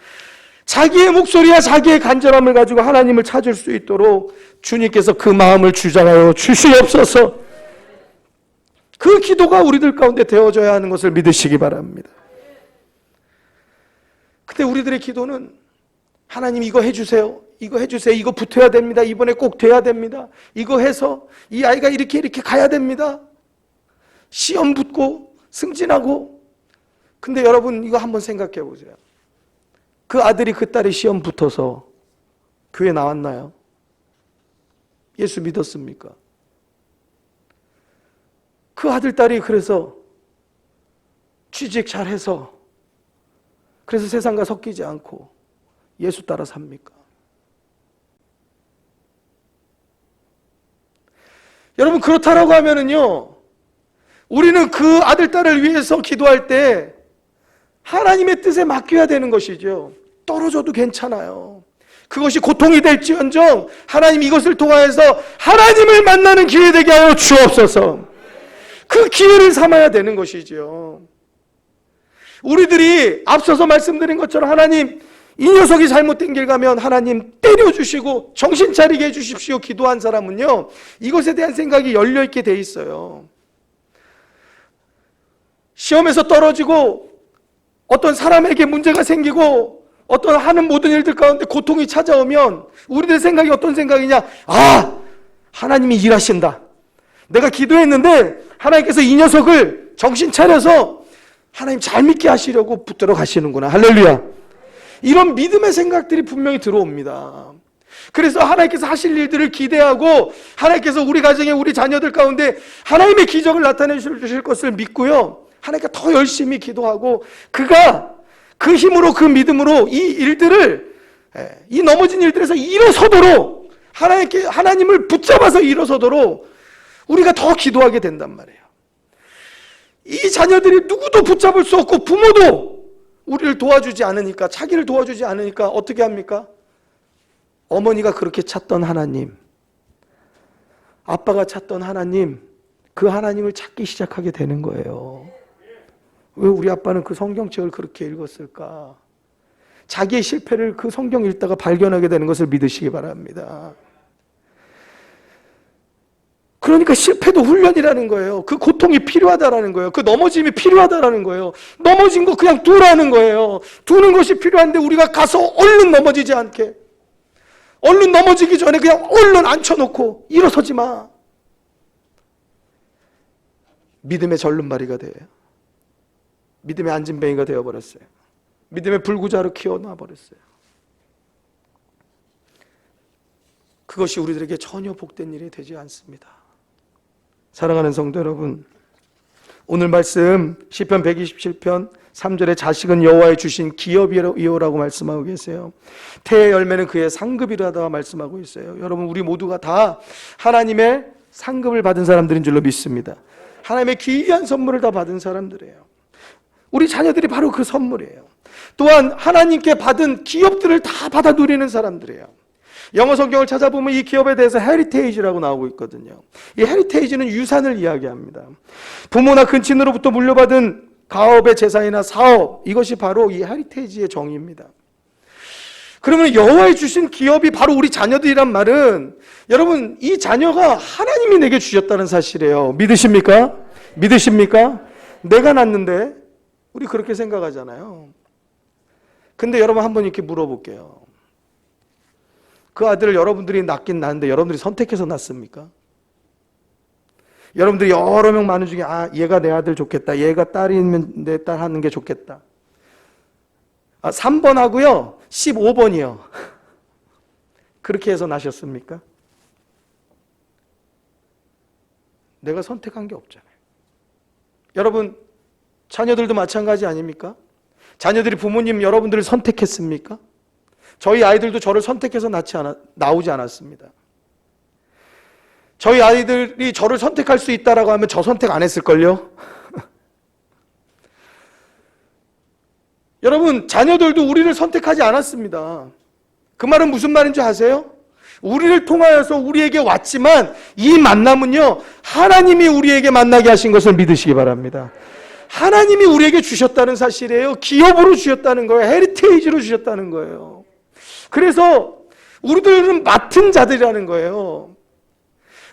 자기의 목소리와 자기의 간절함을 가지고 하나님을 찾을 수 있도록 주님께서 그 마음을 주장하여 주시옵소서. 그 기도가 우리들 가운데 되어져야 하는 것을 믿으시기 바랍니다. 근데 우리들의 기도는 하나님 이거 해주세요. 이거 해주세요. 이거 붙어야 됩니다. 이번에 꼭 돼야 됩니다. 이거 해서 이 아이가 이렇게 가야 됩니다. 시험 붙고 승진하고. 근데 여러분 이거 한번 생각해 보세요. 그 아들이 그 딸이 시험 붙어서 교회 나왔나요? 예수 믿었습니까? 그 아들 딸이 그래서 취직 잘해서 그래서 세상과 섞이지 않고 예수 따라 삽니까? 여러분 그렇다라고 하면은요, 우리는 그 아들 딸을 위해서 기도할 때 하나님의 뜻에 맡겨야 되는 것이죠. 떨어져도 괜찮아요. 그것이 고통이 될지언정 하나님 이것을 통하여서 하나님을 만나는 기회 되게 하여 주옵소서. 그 기회를 삼아야 되는 것이죠. 우리들이 앞서서 말씀드린 것처럼 하나님 이 녀석이 잘못된 길 가면 하나님 때려주시고 정신 차리게 해주십시오 기도한 사람은요, 이것에 대한 생각이 열려있게 돼 있어요. 시험에서 떨어지고 어떤 사람에게 문제가 생기고 어떤 하는 모든 일들 가운데 고통이 찾아오면 우리들 생각이 어떤 생각이냐, 아 하나님이 일하신다. 내가 기도했는데 하나님께서 이 녀석을 정신 차려서 하나님 잘 믿게 하시려고 붙들어 가시는구나. 할렐루야. 이런 믿음의 생각들이 분명히 들어옵니다. 그래서 하나님께서 하실 일들을 기대하고 하나님께서 우리 가정에 우리 자녀들 가운데 하나님의 기적을 나타내 주실 것을 믿고요, 하나님께 더 열심히 기도하고 그가 그 힘으로 그 믿음으로 이 일들을, 이 넘어진 일들에서 일어서도록 하나님을 붙잡아서 일어서도록 우리가 더 기도하게 된단 말이에요. 이 자녀들이 누구도 붙잡을 수 없고 부모도 우리를 도와주지 않으니까, 자기를 도와주지 않으니까 어떻게 합니까? 어머니가 그렇게 찾던 하나님, 아빠가 찾던 하나님, 그 하나님을 찾기 시작하게 되는 거예요. 왜 우리 아빠는 그 성경책을 그렇게 읽었을까? 자기의 실패를 그 성경 읽다가 발견하게 되는 것을 믿으시기 바랍니다. 그러니까 실패도 훈련이라는 거예요. 그 고통이 필요하다라는 거예요. 그 넘어짐이 필요하다라는 거예요. 넘어진 거 그냥 두라는 거예요. 두는 것이 필요한데 우리가 가서 얼른 넘어지지 않게, 얼른 넘어지기 전에 그냥 얼른 앉혀놓고 일어서지 마. 믿음의 절름발이가 돼요. 믿음의 안진뱅이가 되어버렸어요. 믿음의 불구자로 키워놔버렸어요. 그것이 우리들에게 전혀 복된 일이 되지 않습니다. 사랑하는 성도 여러분, 오늘 말씀 시편 127편 3절에 자식은 여호와의 주신 기업이요라고 말씀하고 계세요. 태의 열매는 그의 상급이라다 말씀하고 있어요. 여러분, 우리 모두가 다 하나님의 상급을 받은 사람들인 줄로 믿습니다. 하나님의 귀한 선물을 다 받은 사람들이에요. 우리 자녀들이 바로 그 선물이에요. 또한 하나님께 받은 기업들을 다 받아 누리는 사람들이에요. 영어 성경을 찾아보면 이 기업에 대해서 헤리테이지라고 나오고 있거든요. 이 헤리테이지는 유산을 이야기합니다. 부모나 근친으로부터 물려받은 가업의 재산이나 사업, 이것이 바로 이 헤리테이지의 정의입니다. 그러면 여호와의 주신 기업이 바로 우리 자녀들이란 말은, 여러분, 이 자녀가 하나님이 내게 주셨다는 사실이에요. 믿으십니까? 믿으십니까? 내가 낳는데, 우리 그렇게 생각하잖아요. 근데 여러분, 한번 이렇게 물어볼게요. 그 아들을 여러분들이 낳긴 낳는데 여러분들이 선택해서 낳습니까? 여러분들이 여러 명 많은 중에 얘가 내 아들 좋겠다, 얘가 딸이면 내 딸 하는 게 좋겠다, 3번 하고요 15번이요 그렇게 해서 낳으셨습니까? 내가 선택한 게 없잖아요. 여러분, 자녀들도 마찬가지 아닙니까? 자녀들이 부모님 여러분들을 선택했습니까? 저희 아이들도 저를 선택해서 나오지 않았습니다. 저희 아이들이 저를 선택할 수 있다라고 하면 저 선택 안 했을걸요? 여러분, 자녀들도 우리를 선택하지 않았습니다. 그 말은 무슨 말인지 아세요? 우리를 통하여서 우리에게 왔지만 이 만남은요, 하나님이 우리에게 만나게 하신 것을 믿으시기 바랍니다. 하나님이 우리에게 주셨다는 사실이에요. 기업으로 주셨다는 거예요. 헤리테이지로 주셨다는 거예요. 그래서 우리들은 맡은 자들이라는 거예요.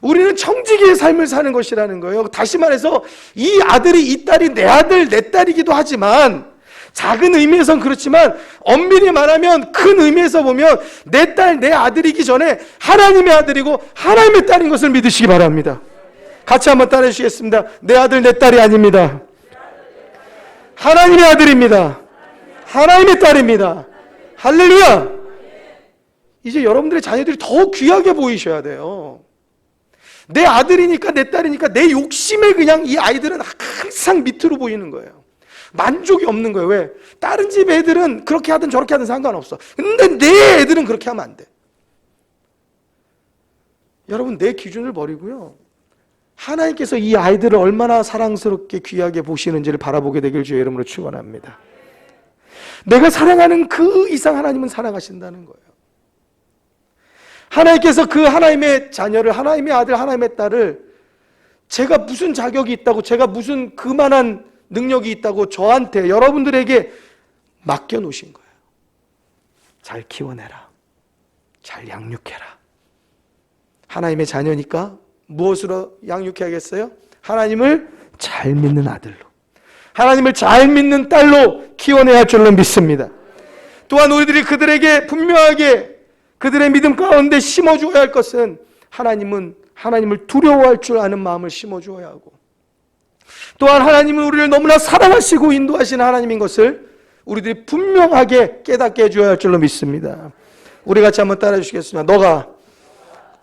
우리는 청지기의 삶을 사는 것이라는 거예요. 다시 말해서 이 아들이, 이 딸이 내 아들, 내 딸이기도 하지만, 작은 의미에선 그렇지만 엄밀히 말하면 큰 의미에서 보면 내 딸, 내 아들이기 전에 하나님의 아들이고 하나님의 딸인 것을 믿으시기 바랍니다. 같이 한번 따라해 주시겠습니다. 내 아들, 내 딸이 아닙니다. 하나님의 아들입니다. 하나님의 딸입니다. 할렐루야! 이제 여러분들의 자녀들이 더 귀하게 보이셔야 돼요. 내 아들이니까, 내 딸이니까 내 욕심에 그냥 이 아이들은 항상 밑으로 보이는 거예요. 만족이 없는 거예요. 왜? 다른 집 애들은 그렇게 하든 저렇게 하든 상관없어. 근데 내 애들은 그렇게 하면 안 돼. 여러분, 내 기준을 버리고요, 하나님께서 이 아이들을 얼마나 사랑스럽게 귀하게 보시는지를 바라보게 되길 주의 이름으로 축원합니다. 내가 사랑하는 그 이상 하나님은 사랑하신다는 거예요. 하나님께서 그 하나님의 자녀를, 하나님의 아들, 하나님의 딸을 제가 무슨 자격이 있다고, 제가 무슨 그만한 능력이 있다고 저한테, 여러분들에게 맡겨놓으신 거예요. 잘 키워내라. 잘 양육해라. 하나님의 자녀니까 무엇으로 양육해야겠어요? 하나님을 잘 믿는 아들로, 하나님을 잘 믿는 딸로 키워내야 할 줄로 믿습니다. 또한 우리들이 그들에게 분명하게 그들의 믿음 가운데 심어주어야 할 것은, 하나님은 하나님을 두려워할 줄 아는 마음을 심어주어야 하고, 또한 하나님은 우리를 너무나 사랑하시고 인도하시는 하나님인 것을 우리들이 분명하게 깨닫게 해줘야 할 줄로 믿습니다. 우리 같이 한번 따라해 주시겠습니다. 너가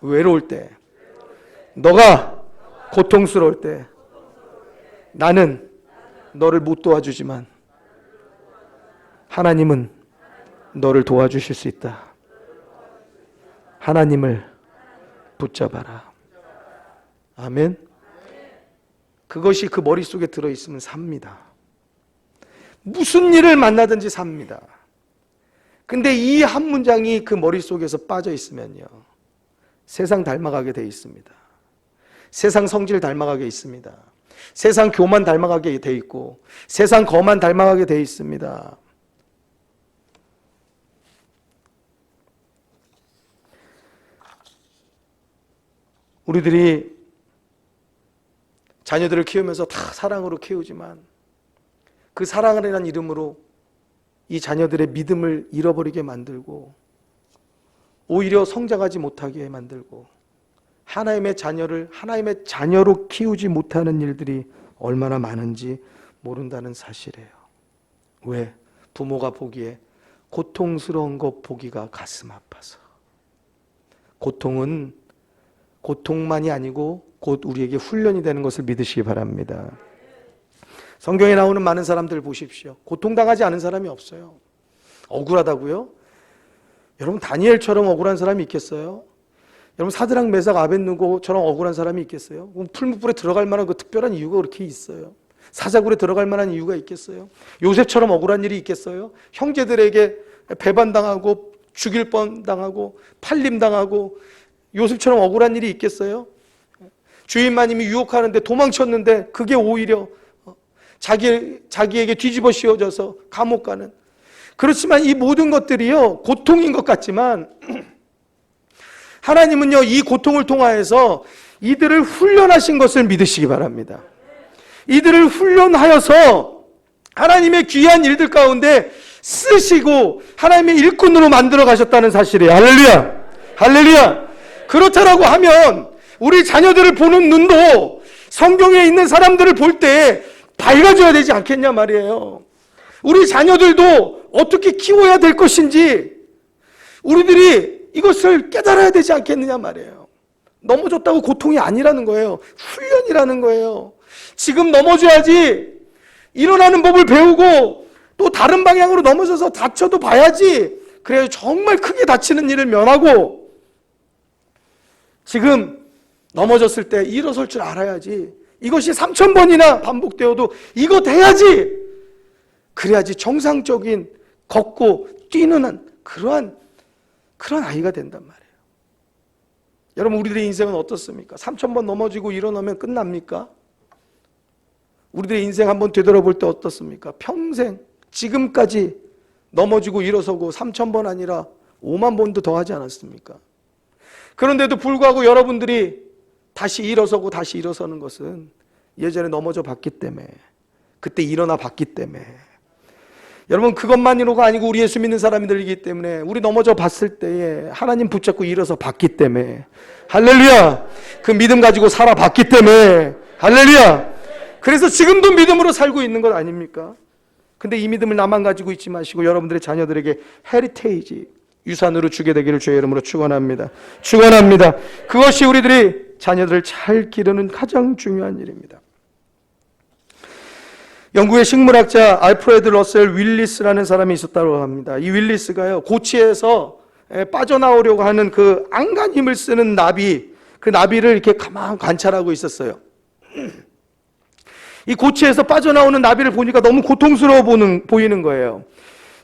외로울 때, 너가 고통스러울 때, 나는 너를 못 도와주지만 하나님은 너를 도와주실 수 있다. 하나님을 붙잡아라. 아멘. 그것이 그 머릿속에 들어있으면 삽니다. 무슨 일을 만나든지 삽니다. 근데 이 한 문장이 그 머릿속에서 빠져 있으면요, 세상 닮아가게 돼 있습니다. 세상 성질 닮아가게 있습니다. 세상 교만 닮아가게 돼 있고 세상 거만 닮아가게 돼 있습니다. 우리들이 자녀들을 키우면서 다 사랑으로 키우지만 그 사랑이라는 이름으로 이 자녀들의 믿음을 잃어버리게 만들고 오히려 성장하지 못하게 만들고 하나님의 자녀를 하나님의 자녀로 키우지 못하는 일들이 얼마나 많은지 모른다는 사실이에요. 왜? 부모가 보기에 고통스러운 것 보기가 가슴 아파서. 고통은 고통만이 아니고 곧 우리에게 훈련이 되는 것을 믿으시기 바랍니다. 성경에 나오는 많은 사람들 보십시오. 고통당하지 않은 사람이 없어요. 억울하다고요? 여러분 다니엘처럼 억울한 사람이 있겠어요? 여러분 사드락 메삭 아벳느고처럼 억울한 사람이 있겠어요? 풀무불에 들어갈 만한 그 특별한 이유가 그렇게 있어요? 사자굴에 들어갈 만한 이유가 있겠어요? 요셉처럼 억울한 일이 있겠어요? 형제들에게 배반당하고 죽일 뻔당하고 팔림당하고 요셉처럼 억울한 일이 있겠어요? 주인마님이 유혹하는데 도망쳤는데 그게 오히려 자기에게 뒤집어 씌워져서 감옥 가는. 그렇지만 이 모든 것들이요 고통인 것 같지만 하나님은요 이 고통을 통하여서 이들을 훈련하신 것을 믿으시기 바랍니다. 이들을 훈련하여서 하나님의 귀한 일들 가운데 쓰시고 하나님의 일꾼으로 만들어 가셨다는 사실이에요. 할렐루야! 할렐루야! 그렇다라고 하면 우리 자녀들을 보는 눈도 성경에 있는 사람들을 볼 때 밝아져야 되지 않겠냐 말이에요. 우리 자녀들도 어떻게 키워야 될 것인지 우리들이 이것을 깨달아야 되지 않겠느냐 말이에요. 넘어졌다고 고통이 아니라는 거예요. 훈련이라는 거예요. 지금 넘어져야지 일어나는 법을 배우고 또 다른 방향으로 넘어져서 다쳐도 봐야지. 그래야 정말 크게 다치는 일을 면하고 지금 넘어졌을 때 일어설 줄 알아야지. 이것이 3000번이나 반복되어도 이것 해야지. 그래야지 정상적인 걷고 뛰는 그러한 아이가 된단 말이에요. 여러분 우리들의 인생은 어떻습니까? 3000번 넘어지고 일어나면 끝납니까? 우리들의 인생 한번 되돌아볼 때 어떻습니까? 평생 지금까지 넘어지고 일어서고 3000번 아니라 5만 번도 더 하지 않았습니까? 그런데도 불구하고 여러분들이 다시 일어서고 다시 일어서는 것은 예전에 넘어져 봤기 때문에 그때 일어나 봤기 때문에 여러분 그것만으로가 아니고 우리 예수 믿는 사람들이기 때문에 우리 넘어져 봤을 때에 하나님 붙잡고 일어서 봤기 때문에 할렐루야 그 믿음 가지고 살아봤기 때문에 할렐루야 그래서 지금도 믿음으로 살고 있는 것 아닙니까? 근데 이 믿음을 나만 가지고 있지 마시고 여러분들의 자녀들에게 헤리테이지 유산으로 주게 되기를 주의 이름으로 축원합니다. 축원합니다. 그것이 우리들이 자녀들을 잘 기르는 가장 중요한 일입니다. 영국의 식물학자 알프레드 러셀 윌리스라는 사람이 있었다고 합니다. 이 윌리스가요 고치에서 빠져나오려고 하는 그 안간 힘을 쓰는 나비, 그 나비를 이렇게 가만 관찰하고 있었어요. 이 고치에서 빠져나오는 나비를 보니까 너무 고통스러워 보이는 거예요.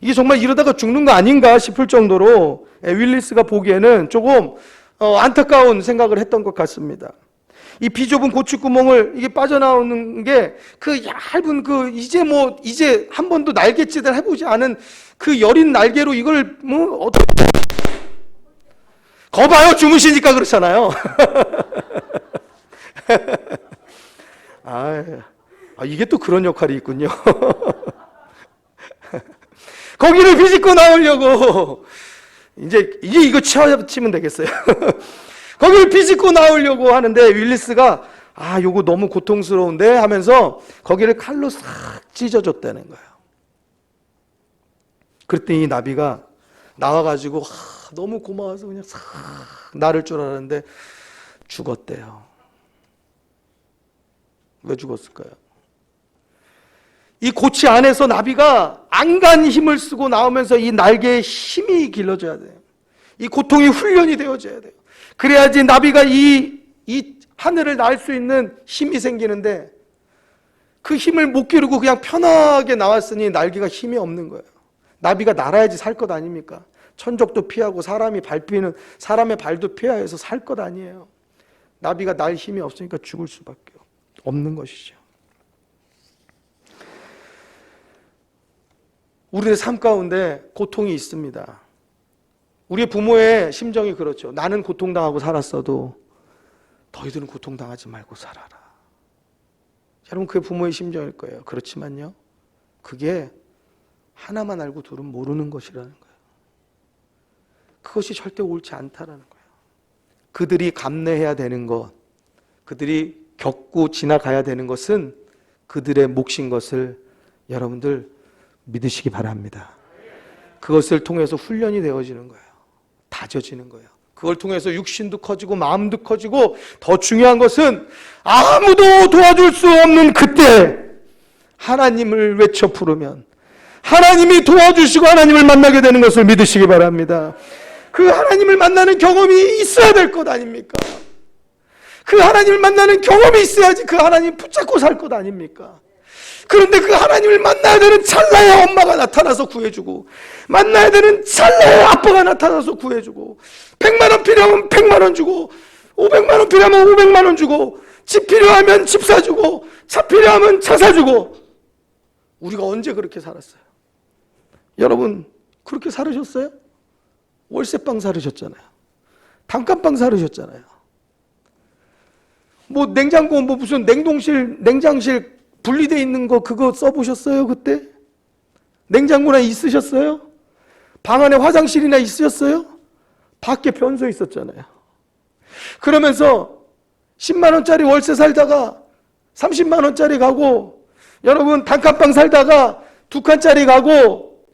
이게 정말 이러다가 죽는 거 아닌가 싶을 정도로 윌리스가 보기에는 조금 안타까운 생각을 했던 것 같습니다. 이 비좁은 고추구멍을 이게 빠져나오는 게 그 얇은 이제 한 번도 날갯짓을 해보지 않은 그 여린 날개로 이걸 어떻게 거봐요 주무시니까 그렇잖아요. 이게 또 그런 역할이 있군요. 거기를 비집고 나오려고 이제 이거 치면 되겠어요. 거기를 비집고 나오려고 하는데 윌리스가 요거 너무 고통스러운데 하면서 거기를 칼로 싹 찢어줬다는 거예요. 그랬더니 이 나비가 나와가지고 너무 고마워서 그냥 싹 나를 줄 알았는데 죽었대요. 왜 죽었을까요? 이 고치 안에서 나비가 안간 힘을 쓰고 나오면서 이 날개에 힘이 길러져야 돼요. 이 고통이 훈련이 되어져야 돼요. 그래야지 나비가 이 하늘을 날 수 있는 힘이 생기는데 그 힘을 못 기르고 그냥 편하게 나왔으니 날개가 힘이 없는 거예요. 나비가 날아야지 살 것 아닙니까? 천적도 피하고 사람의 발도 피하여서 살 것 아니에요. 나비가 날 힘이 없으니까 죽을 수밖에 없는 것이죠. 우리의 삶 가운데 고통이 있습니다. 우리의 부모의 심정이 그렇죠. 나는 고통당하고 살았어도 너희들은 고통당하지 말고 살아라. 여러분, 그게 부모의 심정일 거예요. 그렇지만요, 그게 하나만 알고 둘은 모르는 것이라는 거예요. 그것이 절대 옳지 않다라는 거예요. 그들이 감내해야 되는 것, 그들이 겪고 지나가야 되는 것은 그들의 몫인 것을 여러분들 믿으시기 바랍니다. 그것을 통해서 훈련이 되어지는 거예요. 다져지는 거예요. 그걸 통해서 육신도 커지고 마음도 커지고, 더 중요한 것은 아무도 도와줄 수 없는 그때 하나님을 외쳐 부르면 하나님이 도와주시고 하나님을 만나게 되는 것을 믿으시기 바랍니다. 그 하나님을 만나는 경험이 있어야 될 것 아닙니까? 그 하나님을 만나는 경험이 있어야지 그 하나님 붙잡고 살 것 아닙니까? 그런데 그 하나님을 만나야 되는 찰나에 엄마가 나타나서 구해주고, 만나야 되는 찰나에 아빠가 나타나서 구해주고, 100만 원 필요하면 100만 원 주고, 500만 원 필요하면 500만 원 주고, 집 필요하면 집 사주고, 차 필요하면 차 사주고. 우리가 언제 그렇게 살았어요? 여러분, 그렇게 살으셨어요? 월세방 살으셨잖아요. 단칸방 살으셨잖아요. 뭐 냉장고, 뭐 무슨 냉동실, 냉장실 분리되어 있는 거 그거 써보셨어요 그때? 냉장고나 있으셨어요? 방 안에 화장실이나 있으셨어요? 밖에 변소 있었잖아요. 그러면서 10만 원짜리 월세 살다가 30만 원짜리 가고, 여러분 단칸방 살다가 2칸짜리 가고,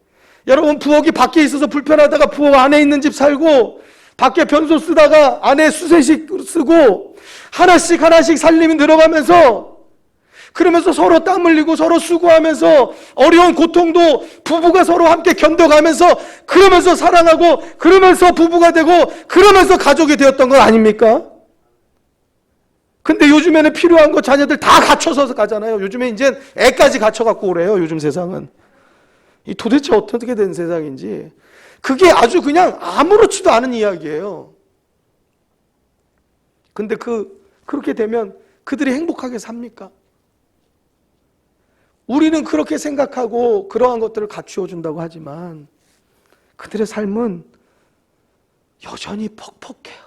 여러분 부엌이 밖에 있어서 불편하다가 부엌 안에 있는 집 살고, 밖에 변소 쓰다가 안에 수세식 쓰고, 하나씩 하나씩 살림이 늘어가면서, 그러면서 서로 땀 흘리고 서로 수고하면서 어려운 고통도 부부가 서로 함께 견뎌가면서, 그러면서 사랑하고, 그러면서 부부가 되고, 그러면서 가족이 되었던 건 아닙니까? 근데 요즘에는 필요한 거 자녀들 다 갖춰서 가잖아요. 요즘에 이제 애까지 갖춰갖고 오래요. 요즘 세상은. 이 도대체 어떻게 된 세상인지, 그게 아주 그냥 아무렇지도 않은 이야기예요. 근데 그렇게 되면 그들이 행복하게 삽니까? 우리는 그렇게 생각하고 그러한 것들을 갖추어 준다고 하지만 그들의 삶은 여전히 퍽퍽해요.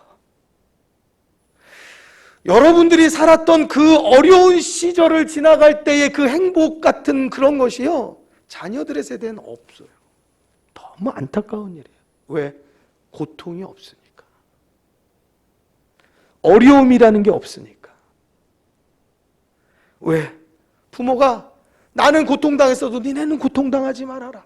여러분들이 살았던 그 어려운 시절을 지나갈 때의 그 행복 같은 그런 것이요, 자녀들의 세대는 없어요. 너무 안타까운 일이에요. 왜? 고통이 없으니까. 어려움이라는 게 없으니까. 왜? 부모가 나는 고통당했어도 니네는 고통당하지 말아라.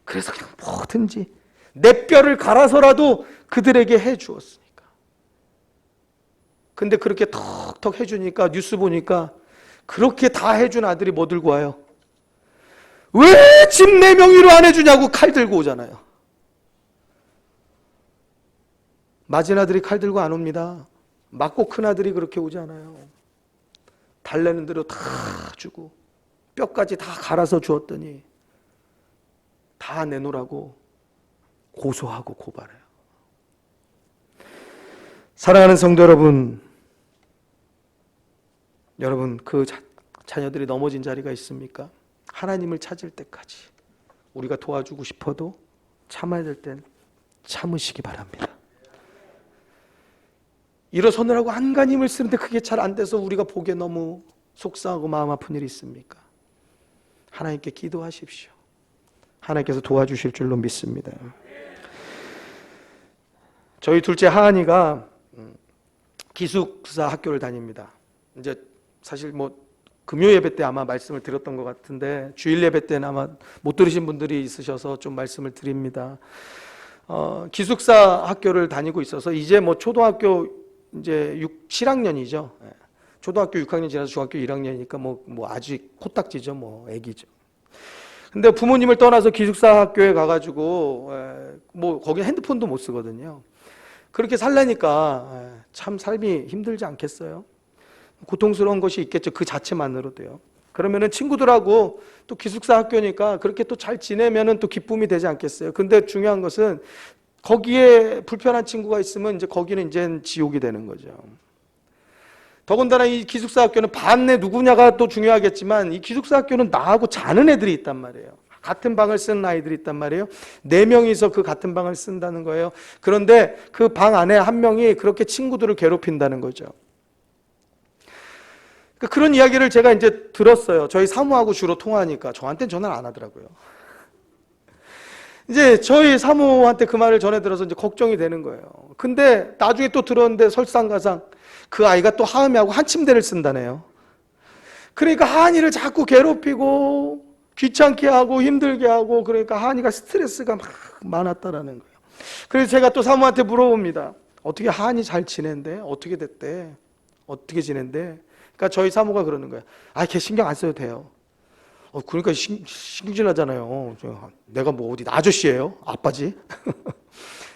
그래서 그냥 뭐든지 내 뼈를 갈아서라도 그들에게 해주었으니까. 근데 그렇게 턱턱 해주니까, 뉴스 보니까 그렇게 다 해준 아들이 뭐 들고 와요? 왜 집 내 명의로 안 해주냐고 칼 들고 오잖아요. 맞은 아들이 칼 들고 안 옵니다. 맞고 큰 아들이 그렇게 오지 않아요. 달래는 대로 다 주고 뼈까지 다 갈아서 주었더니 다 내놓으라고 고소하고 고발해요. 사랑하는 성도 여러분, 그 자녀들이 넘어진 자리가 있습니까? 하나님을 찾을 때까지 우리가 도와주고 싶어도 참아야 될 땐 참으시기 바랍니다. 일어서느라고 안간 힘을 쓰는데 그게 잘 안 돼서 우리가 보기에 너무 속상하고 마음 아픈 일이 있습니까? 하나님께 기도하십시오. 하나님께서 도와주실 줄로 믿습니다. 저희 둘째 하은이가 기숙사 학교를 다닙니다. 이제 사실 뭐 금요 예배 때 아마 말씀을 드렸던 것 같은데, 주일 예배 때는 아마 못 들으신 분들이 있으셔서 좀 말씀을 드립니다. 기숙사 학교를 다니고 있어서 이제 뭐 초등학교 이제 7학년이죠. 초등학교 6학년 지나서 중학교 1학년이니까 뭐 아직 코딱지죠, 뭐 애기죠. 근데 부모님을 떠나서 기숙사 학교에 가가지고 뭐 거기 핸드폰도 못 쓰거든요. 그렇게 살려니까 참 삶이 힘들지 않겠어요? 고통스러운 것이 있겠죠. 그 자체만으로도요. 그러면은 친구들하고 또 기숙사 학교니까 그렇게 또 잘 지내면은 또 기쁨이 되지 않겠어요? 근데 중요한 것은 거기에 불편한 친구가 있으면 이제 거기는 이제 지옥이 되는 거죠. 더군다나 이 기숙사 학교는 반내 누구냐가 또 중요하겠지만 이 기숙사 학교는 나하고 자는 애들이 있단 말이에요. 같은 방을 쓰는 아이들이 있단 말이에요. 4명이서 그 같은 방을 쓴다는 거예요. 그런데 그 방 안에 한 명이 그렇게 친구들을 괴롭힌다는 거죠. 그런 이야기를 제가 이제 들었어요. 저희 사모하고 주로 통화하니까 저한테는 전화를 안 하더라고요. 이제 저희 사모한테 그 말을 전해 들어서 이제 걱정이 되는 거예요. 근데 나중에 또 들었는데 설상가상 그 아이가 또 하은이하고 한 침대를 쓴다네요. 그러니까 하은이를 자꾸 괴롭히고 귀찮게 하고 힘들게 하고, 그러니까 하은이가 스트레스가 막 많았다라는 거예요. 그래서 제가 또 사모한테 물어봅니다. 어떻게 하은이 잘 지낸대? 어떻게 됐대? 어떻게 지낸대? 그러니까 저희 사모가 그러는 거예요. 아, 걔 신경 안 써도 돼요. 그러니까 신경질나잖아요. 내가 뭐 어디 아저씨예요? 아빠지?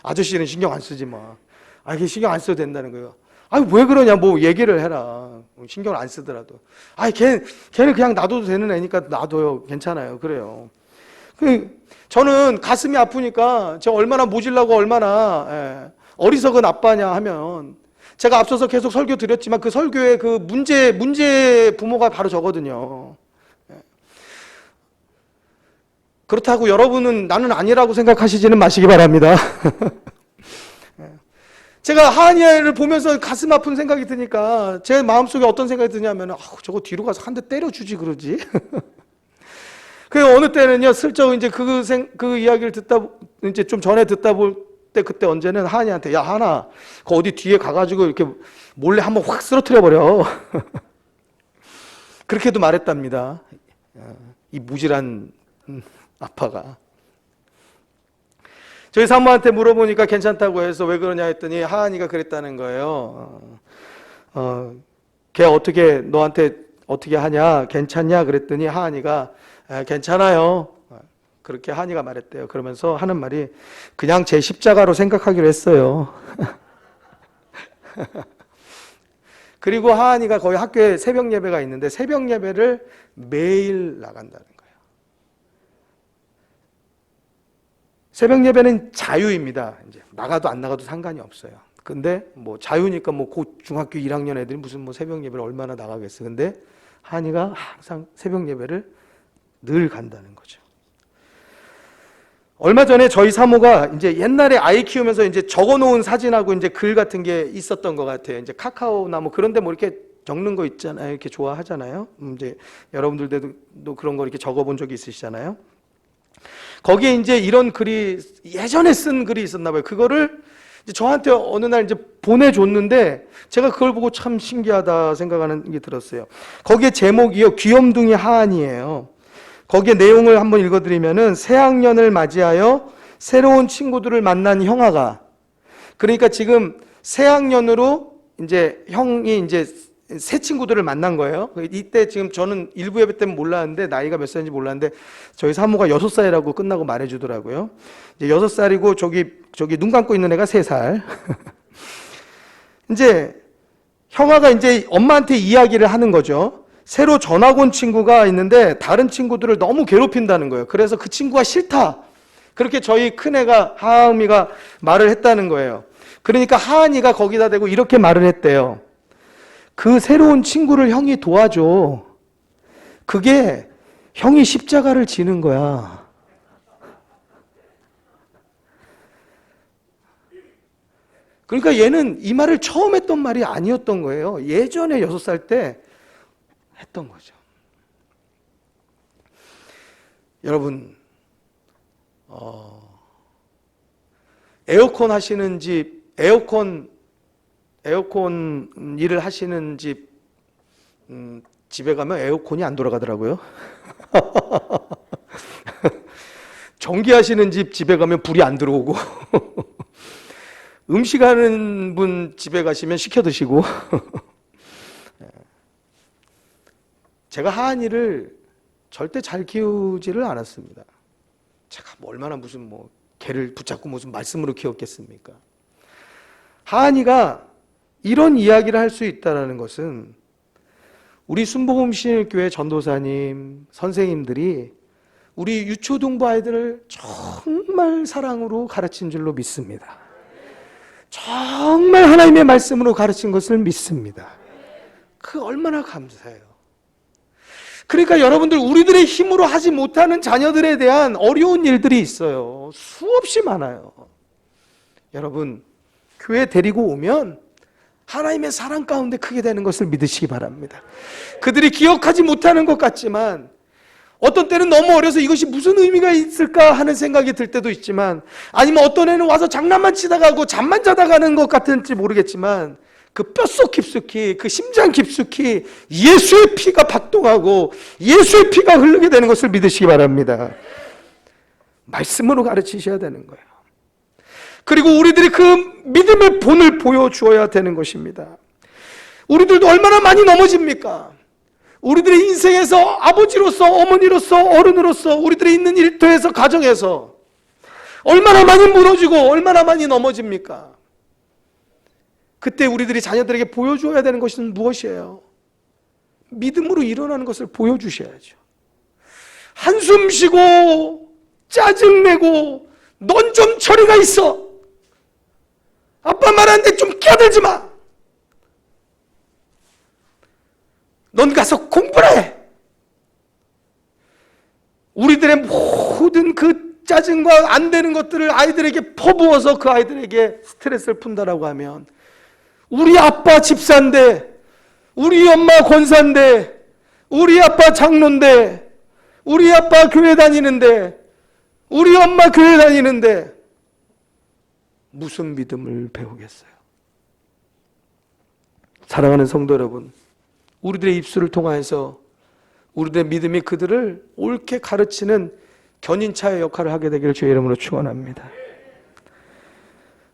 아저씨는 신경 안 쓰지 마. 아, 걔 신경 안 써도 된다는 거예요. 아, 왜 그러냐? 뭐 얘기를 해라. 신경을 안 쓰더라도. 아, 걔는 그냥 놔둬도 되는 애니까 놔둬요. 괜찮아요. 그래요. 저는 가슴이 아프니까 제가 얼마나 모질라고 얼마나 어리석은 아빠냐 하면, 제가 앞서서 계속 설교 드렸지만 그 설교의 그 문제 부모가 바로 저거든요. 그렇다고 여러분은 나는 아니라고 생각하시지는 마시기 바랍니다. 제가 하은이를 보면서 가슴 아픈 생각이 드니까 제 마음속에 어떤 생각이 드냐면, 저거 뒤로 가서 한 대 때려주지 그러지. 그 어느 때는요, 슬쩍 이제 그 이야기를 듣다, 이제 좀 전에 듣다 볼 때, 그때 언제는 하은이한테, 야, 하은아, 그 어디 뒤에 가가지고 이렇게 몰래 한번 확 쓰러뜨려 버려. 그렇게도 말했답니다. 이 무질한 아빠가. 저희 사모한테 물어보니까 괜찮다고 해서 왜 그러냐 했더니 하은이가 그랬다는 거예요. 걔 어떻게 너한테 어떻게 하냐, 괜찮냐 그랬더니 하은이가 괜찮아요. 그렇게 하은이가 말했대요. 그러면서 하는 말이, 그냥 제 십자가로 생각하기로 했어요. 그리고 하은이가 거기 학교에 새벽 예배가 있는데 새벽 예배를 매일 나간다는 거예요. 새벽 예배는 자유입니다. 이제 나가도 안 나가도 상관이 없어요. 근데 뭐 자유니까 뭐 곧 중학교 1학년 애들이 무슨 뭐 새벽 예배를 얼마나 나가겠어. 근데 하은이가 항상 새벽 예배를 늘 간다는 거죠. 얼마 전에 저희 사모가 이제 옛날에 아이 키우면서 이제 적어놓은 사진하고 이제 글 같은 게 있었던 것 같아요. 이제 카카오나 뭐 그런데 뭐 이렇게 적는 거 있잖아요. 이렇게 좋아하잖아요. 이제 여러분들도 그런 거 이렇게 적어본 적이 있으시잖아요. 거기에 이제 이런 글이, 예전에 쓴 글이 있었나 봐요. 그거를 이제 저한테 어느 날 이제 보내줬는데 제가 그걸 보고 참 신기하다 생각하는 게 들었어요. 거기에 제목이요, 귀염둥이 하은이에요. 거기에 내용을 한번 읽어드리면은, 새학년을 맞이하여 새로운 친구들을 만난 형아가, 그러니까 지금 새학년으로 이제 형이 이제 새 친구들을 만난 거예요. 이때 지금 저는 일부 예배 때문에 몰랐는데, 나이가 몇 살인지 몰랐는데 저희 사모가 6살이라고 끝나고 말해주더라고요. 이제 6살이고 저기 눈 감고 있는 애가 3살. 이제 형아가 이제 엄마한테 이야기를 하는 거죠. 새로 전학 온 친구가 있는데 다른 친구들을 너무 괴롭힌다는 거예요. 그래서 그 친구가 싫다, 그렇게 저희 큰애가 하은이가 말을 했다는 거예요. 그러니까 하은이가 거기다 대고 이렇게 말을 했대요. 그 새로운 친구를 형이 도와줘. 그게 형이 십자가를 지는 거야. 그러니까 얘는 이 말을 처음 했던 말이 아니었던 거예요. 예전에 6살 때 했던 거죠. 여러분, 에어컨 하시는 집, 에어컨 일을 하시는 집, 집에 가면 에어컨이 안 돌아가더라고요. 전기 하시는 집 집에 가면 불이 안 들어오고 음식하는 분 집에 가시면 시켜 드시고. 제가 하은이를 절대 잘 키우지를 않았습니다. 제가 뭐 얼마나 무슨 뭐 개를 붙잡고 무슨 말씀으로 키웠겠습니까? 하은이가 이런 이야기를 할 수 있다는 것은 우리 순복음신일교회 전도사님, 선생님들이 우리 유초등부 아이들을 정말 사랑으로 가르친 줄로 믿습니다. 정말 하나님의 말씀으로 가르친 것을 믿습니다. 그 얼마나 감사해요. 그러니까 여러분들, 우리들의 힘으로 하지 못하는 자녀들에 대한 어려운 일들이 있어요. 수없이 많아요. 여러분, 교회 데리고 오면 하나님의 사랑 가운데 크게 되는 것을 믿으시기 바랍니다. 그들이 기억하지 못하는 것 같지만, 어떤 때는 너무 어려서 이것이 무슨 의미가 있을까 하는 생각이 들 때도 있지만, 아니면 어떤 애는 와서 장난만 치다 가고 잠만 자다 가는 것 같은지 모르겠지만, 그 뼛속 깊숙이, 그 심장 깊숙이 예수의 피가 박동하고 예수의 피가 흐르게 되는 것을 믿으시기 바랍니다. 말씀으로 가르치셔야 되는 거예요. 그리고 우리들이 그 믿음의 본을 보여주어야 되는 것입니다. 우리들도 얼마나 많이 넘어집니까? 우리들의 인생에서 아버지로서, 어머니로서, 어른으로서, 우리들이 있는 일터에서, 가정에서 얼마나 많이 무너지고 얼마나 많이 넘어집니까? 그때 우리들이 자녀들에게 보여줘야 되는 것은 무엇이에요? 믿음으로 일어나는 것을 보여주셔야죠. 한숨 쉬고 짜증내고 넌 좀 처리가 있어, 아빠 말하는데 좀 끼어들지 마, 넌 가서 공부를 해. 우리들의 모든 그 짜증과 안 되는 것들을 아이들에게 퍼부어서 그 아이들에게 스트레스를 푼다라고 하면, 우리 아빠 집사인데, 우리 엄마 권사인데, 우리 아빠 장로인데, 우리 아빠 교회 다니는데, 우리 엄마 교회 다니는데 무슨 믿음을 배우겠어요? 사랑하는 성도 여러분, 우리들의 입술을 통하여서 우리들의 믿음이 그들을 옳게 가르치는 견인차의 역할을 하게 되기를 주의 이름으로 축원합니다.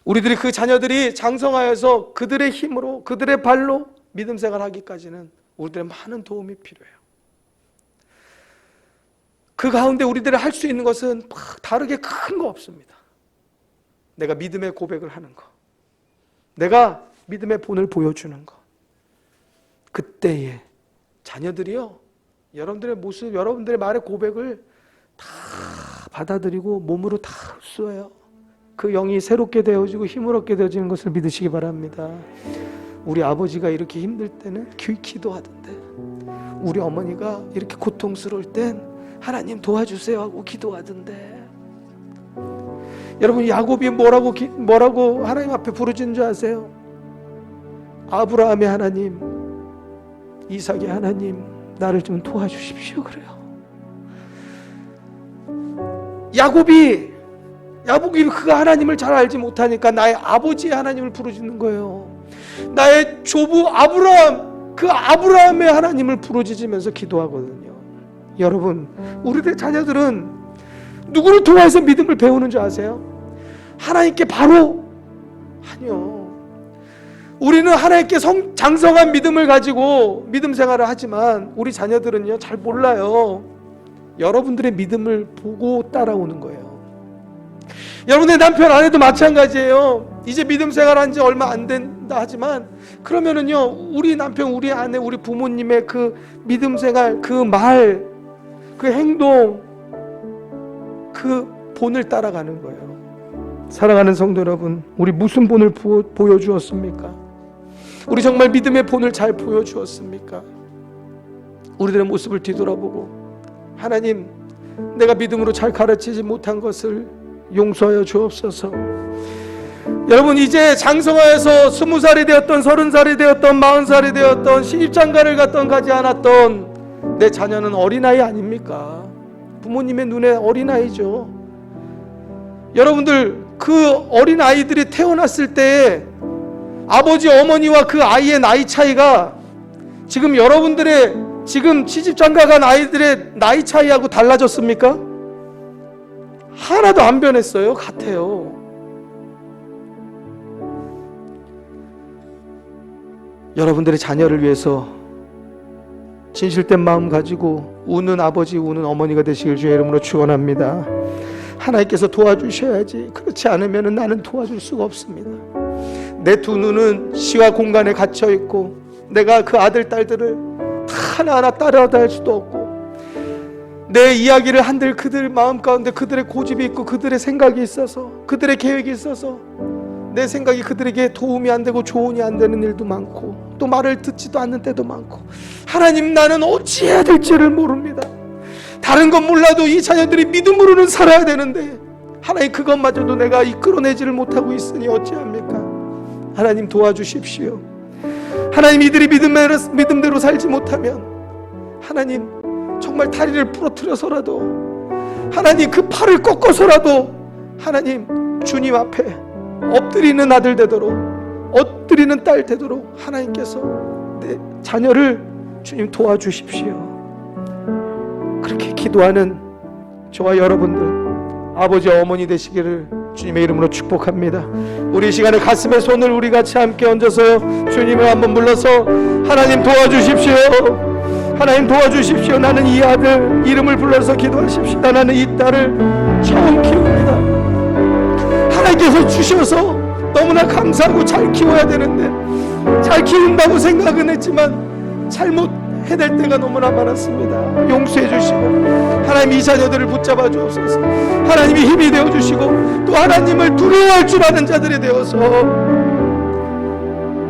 우리들이 그 자녀들이 장성하여서 그들의 힘으로, 그들의 발로 믿음 생활하기까지는 우리들의 많은 도움이 필요해요. 그 가운데 우리들이 할 수 있는 것은 다르게 큰 거 없습니다. 내가 믿음의 고백을 하는 거, 내가 믿음의 본을 보여주는 거. 그때에 자녀들이요, 여러분들의 모습, 여러분들의 말의 고백을 다 받아들이고 몸으로 다 흡수해요. 그 영이 새롭게 되어지고 힘을 얻게 되어지는 것을 믿으시기 바랍니다. 우리 아버지가 이렇게 힘들 때는 기도하던데, 우리 어머니가 이렇게 고통스러울 땐 하나님 도와주세요 하고 기도하던데. 여러분, 야곱이 뭐라고 하나님 앞에 부르짖는 줄 아세요? 아브라함의 하나님, 이삭의 하나님, 나를 좀 도와주십시오 그래요. 야곱이 그 하나님을 잘 알지 못하니까 나의 아버지의 하나님을 부르짖는 거예요. 나의 조부 아브라함, 그 아브라함의 하나님을 부르짖으면서 기도하거든요. 여러분, 우리들 자녀들은 누구를 통해서 믿음을 배우는 줄 아세요? 하나님께 바로? 아니요. 우리는 하나님께 장성한 믿음을 가지고 믿음 생활을 하지만 우리 자녀들은요, 잘 몰라요. 여러분들의 믿음을 보고 따라오는 거예요. 여러분의 남편, 아내도 마찬가지예요. 이제 믿음 생활한 지 얼마 안 된다 하지만, 그러면은요, 우리 남편, 우리 아내, 우리 부모님의 그 믿음 생활, 그 말, 그 행동, 그 본을 따라가는 거예요. 사랑하는 성도 여러분, 우리 무슨 본을 보여주었습니까? 우리 정말 믿음의 본을 잘 보여주었습니까? 우리들의 모습을 뒤돌아보고, 하나님, 내가 믿음으로 잘 가르치지 못한 것을 용서하여 주옵소서. 여러분, 이제 장성하여서 20살이 되었던, 30살이 되었던, 40살이 되었던, 시집장가를 갔던 가지 않았던 내 자녀는 어린아이 아닙니까? 부모님의 눈에 어린아이죠. 여러분들, 그 어린아이들이 태어났을 때에 아버지, 어머니와 그 아이의 나이 차이가 지금 여러분들의 지금 시집장가 간 아이들의 나이 차이하고 달라졌습니까? 하나도 안 변했어요. 같아요. 여러분들의 자녀를 위해서 진실된 마음 가지고 우는 아버지, 우는 어머니가 되시길 주의 이름으로 축원합니다. 하나님께서 도와주셔야지. 그렇지 않으면 나는 도와줄 수가 없습니다. 내 두 눈은 시와 공간에 갇혀 있고, 내가 그 아들, 딸들을 다 하나하나 따라다 할 수도 없고, 내 이야기를 한들 그들 마음 가운데 그들의 고집이 있고, 그들의 생각이 있어서, 그들의 계획이 있어서 내 생각이 그들에게 도움이 안 되고 조언이 안 되는 일도 많고 또 말을 듣지도 않는 때도 많고 하나님 나는 어찌해야 될지를 모릅니다. 다른 건 몰라도 이 자녀들이 믿음으로는 살아야 되는데 하나님 그것마저도 내가 이끌어내지를 못하고 있으니 어찌합니까? 하나님 도와주십시오. 하나님 이들이 믿음대로 살지 못하면 하나님 정말 다리를 부러뜨려서라도 하나님 그 팔을 꺾어서라도 하나님 주님 앞에 엎드리는 아들 되도록 엎드리는 딸 되도록 하나님께서 내 자녀를 주님 도와주십시오. 그렇게 기도하는 저와 여러분들 아버지 어머니 되시기를 주님의 이름으로 축복합니다. 우리 이 시간에 가슴에 손을 우리 같이 함께 얹어서 주님을 한번 불러서 하나님 도와주십시오. 하나님 도와주십시오. 나는 이 아들 이름을 불러서 기도하십시오. 나는 이 딸을 처음 키웁니다. 하나님께서 주셔서 너무나 감사하고 잘 키워야 되는데 잘 키운다고 생각은 했지만 잘못 해낼 때가 너무나 많았습니다. 용서해 주시고 하나님 이 자녀들을 붙잡아 주옵소서. 하나님이 힘이 되어 주시고 또 하나님을 두려워할 줄 아는 자들이 되어서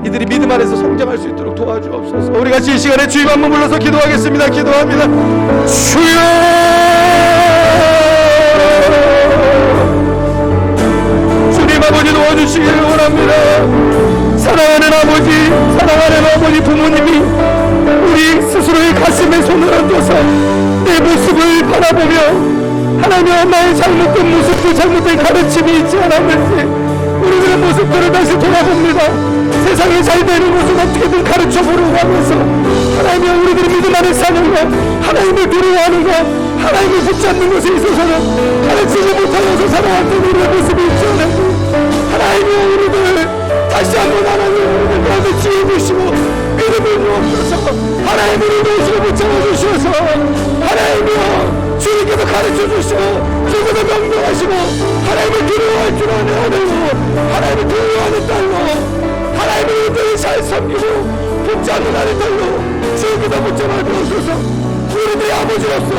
이들이 믿음 안에서 성장할 수 있도록 도와주옵소서. 우리 같이 이 시간에 주님 한번 불러서 기도하겠습니다. 기도합니다. 주여 주님 아버지 도와주시기를 원합니다. 사랑하는 아버지 사랑하는 어머니 부모님이 우리 스스로의 가슴에 손을 얹어서 내 모습을 바라보며 하나님 엄마의 잘못된 모습도 잘못된 가르침이 있지 않았는지 우리들의 모습들을 다시 돌아봅니다. 세상에 잘 되는 것을 어떻게든 가르쳐보려고 하면서 하나님 우리들이 믿음 안에 사는 것 하나님을 두려워하는 것 하나님을 붙잡는 것에 있어서는 가르치지 못하면서 살아왔던 우리의 모습이 있지 않았는지 하나님이 우리들 다시 한번 하나님 우리들 가운데 지어주시고 믿음을 주옵소서. 하나님을 모시고 붙잡아 주셔서 하나님이여 주님께서 가르쳐 주시고 주님께서 명령하시고 하나님을 두려워할 줄 아는 아들로 하나님을 두려워하는 딸로 하나님을 온전히 잘 섬기고 붙잡는 아는 딸로 주님께서 붙잡아 주옵소서. 우리들의 아버지로서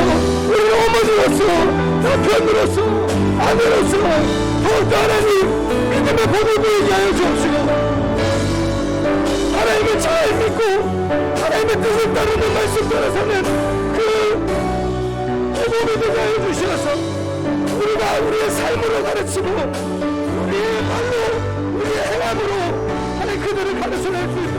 우리 어머니로서 남편으로서 아내로서 더욱더 하나님 믿음의 복을 보이게 하여 주옵시고 하나님을 잘 믿고 하나님의 뜻을 따르는 말씀 따라 사는 그 어머니 되게 하여 주셔서 우리가 우리의 삶으로 가르치고 우리의 말로 우리의 행함으로 하나님 그들을 가르쳐낼 수 있도록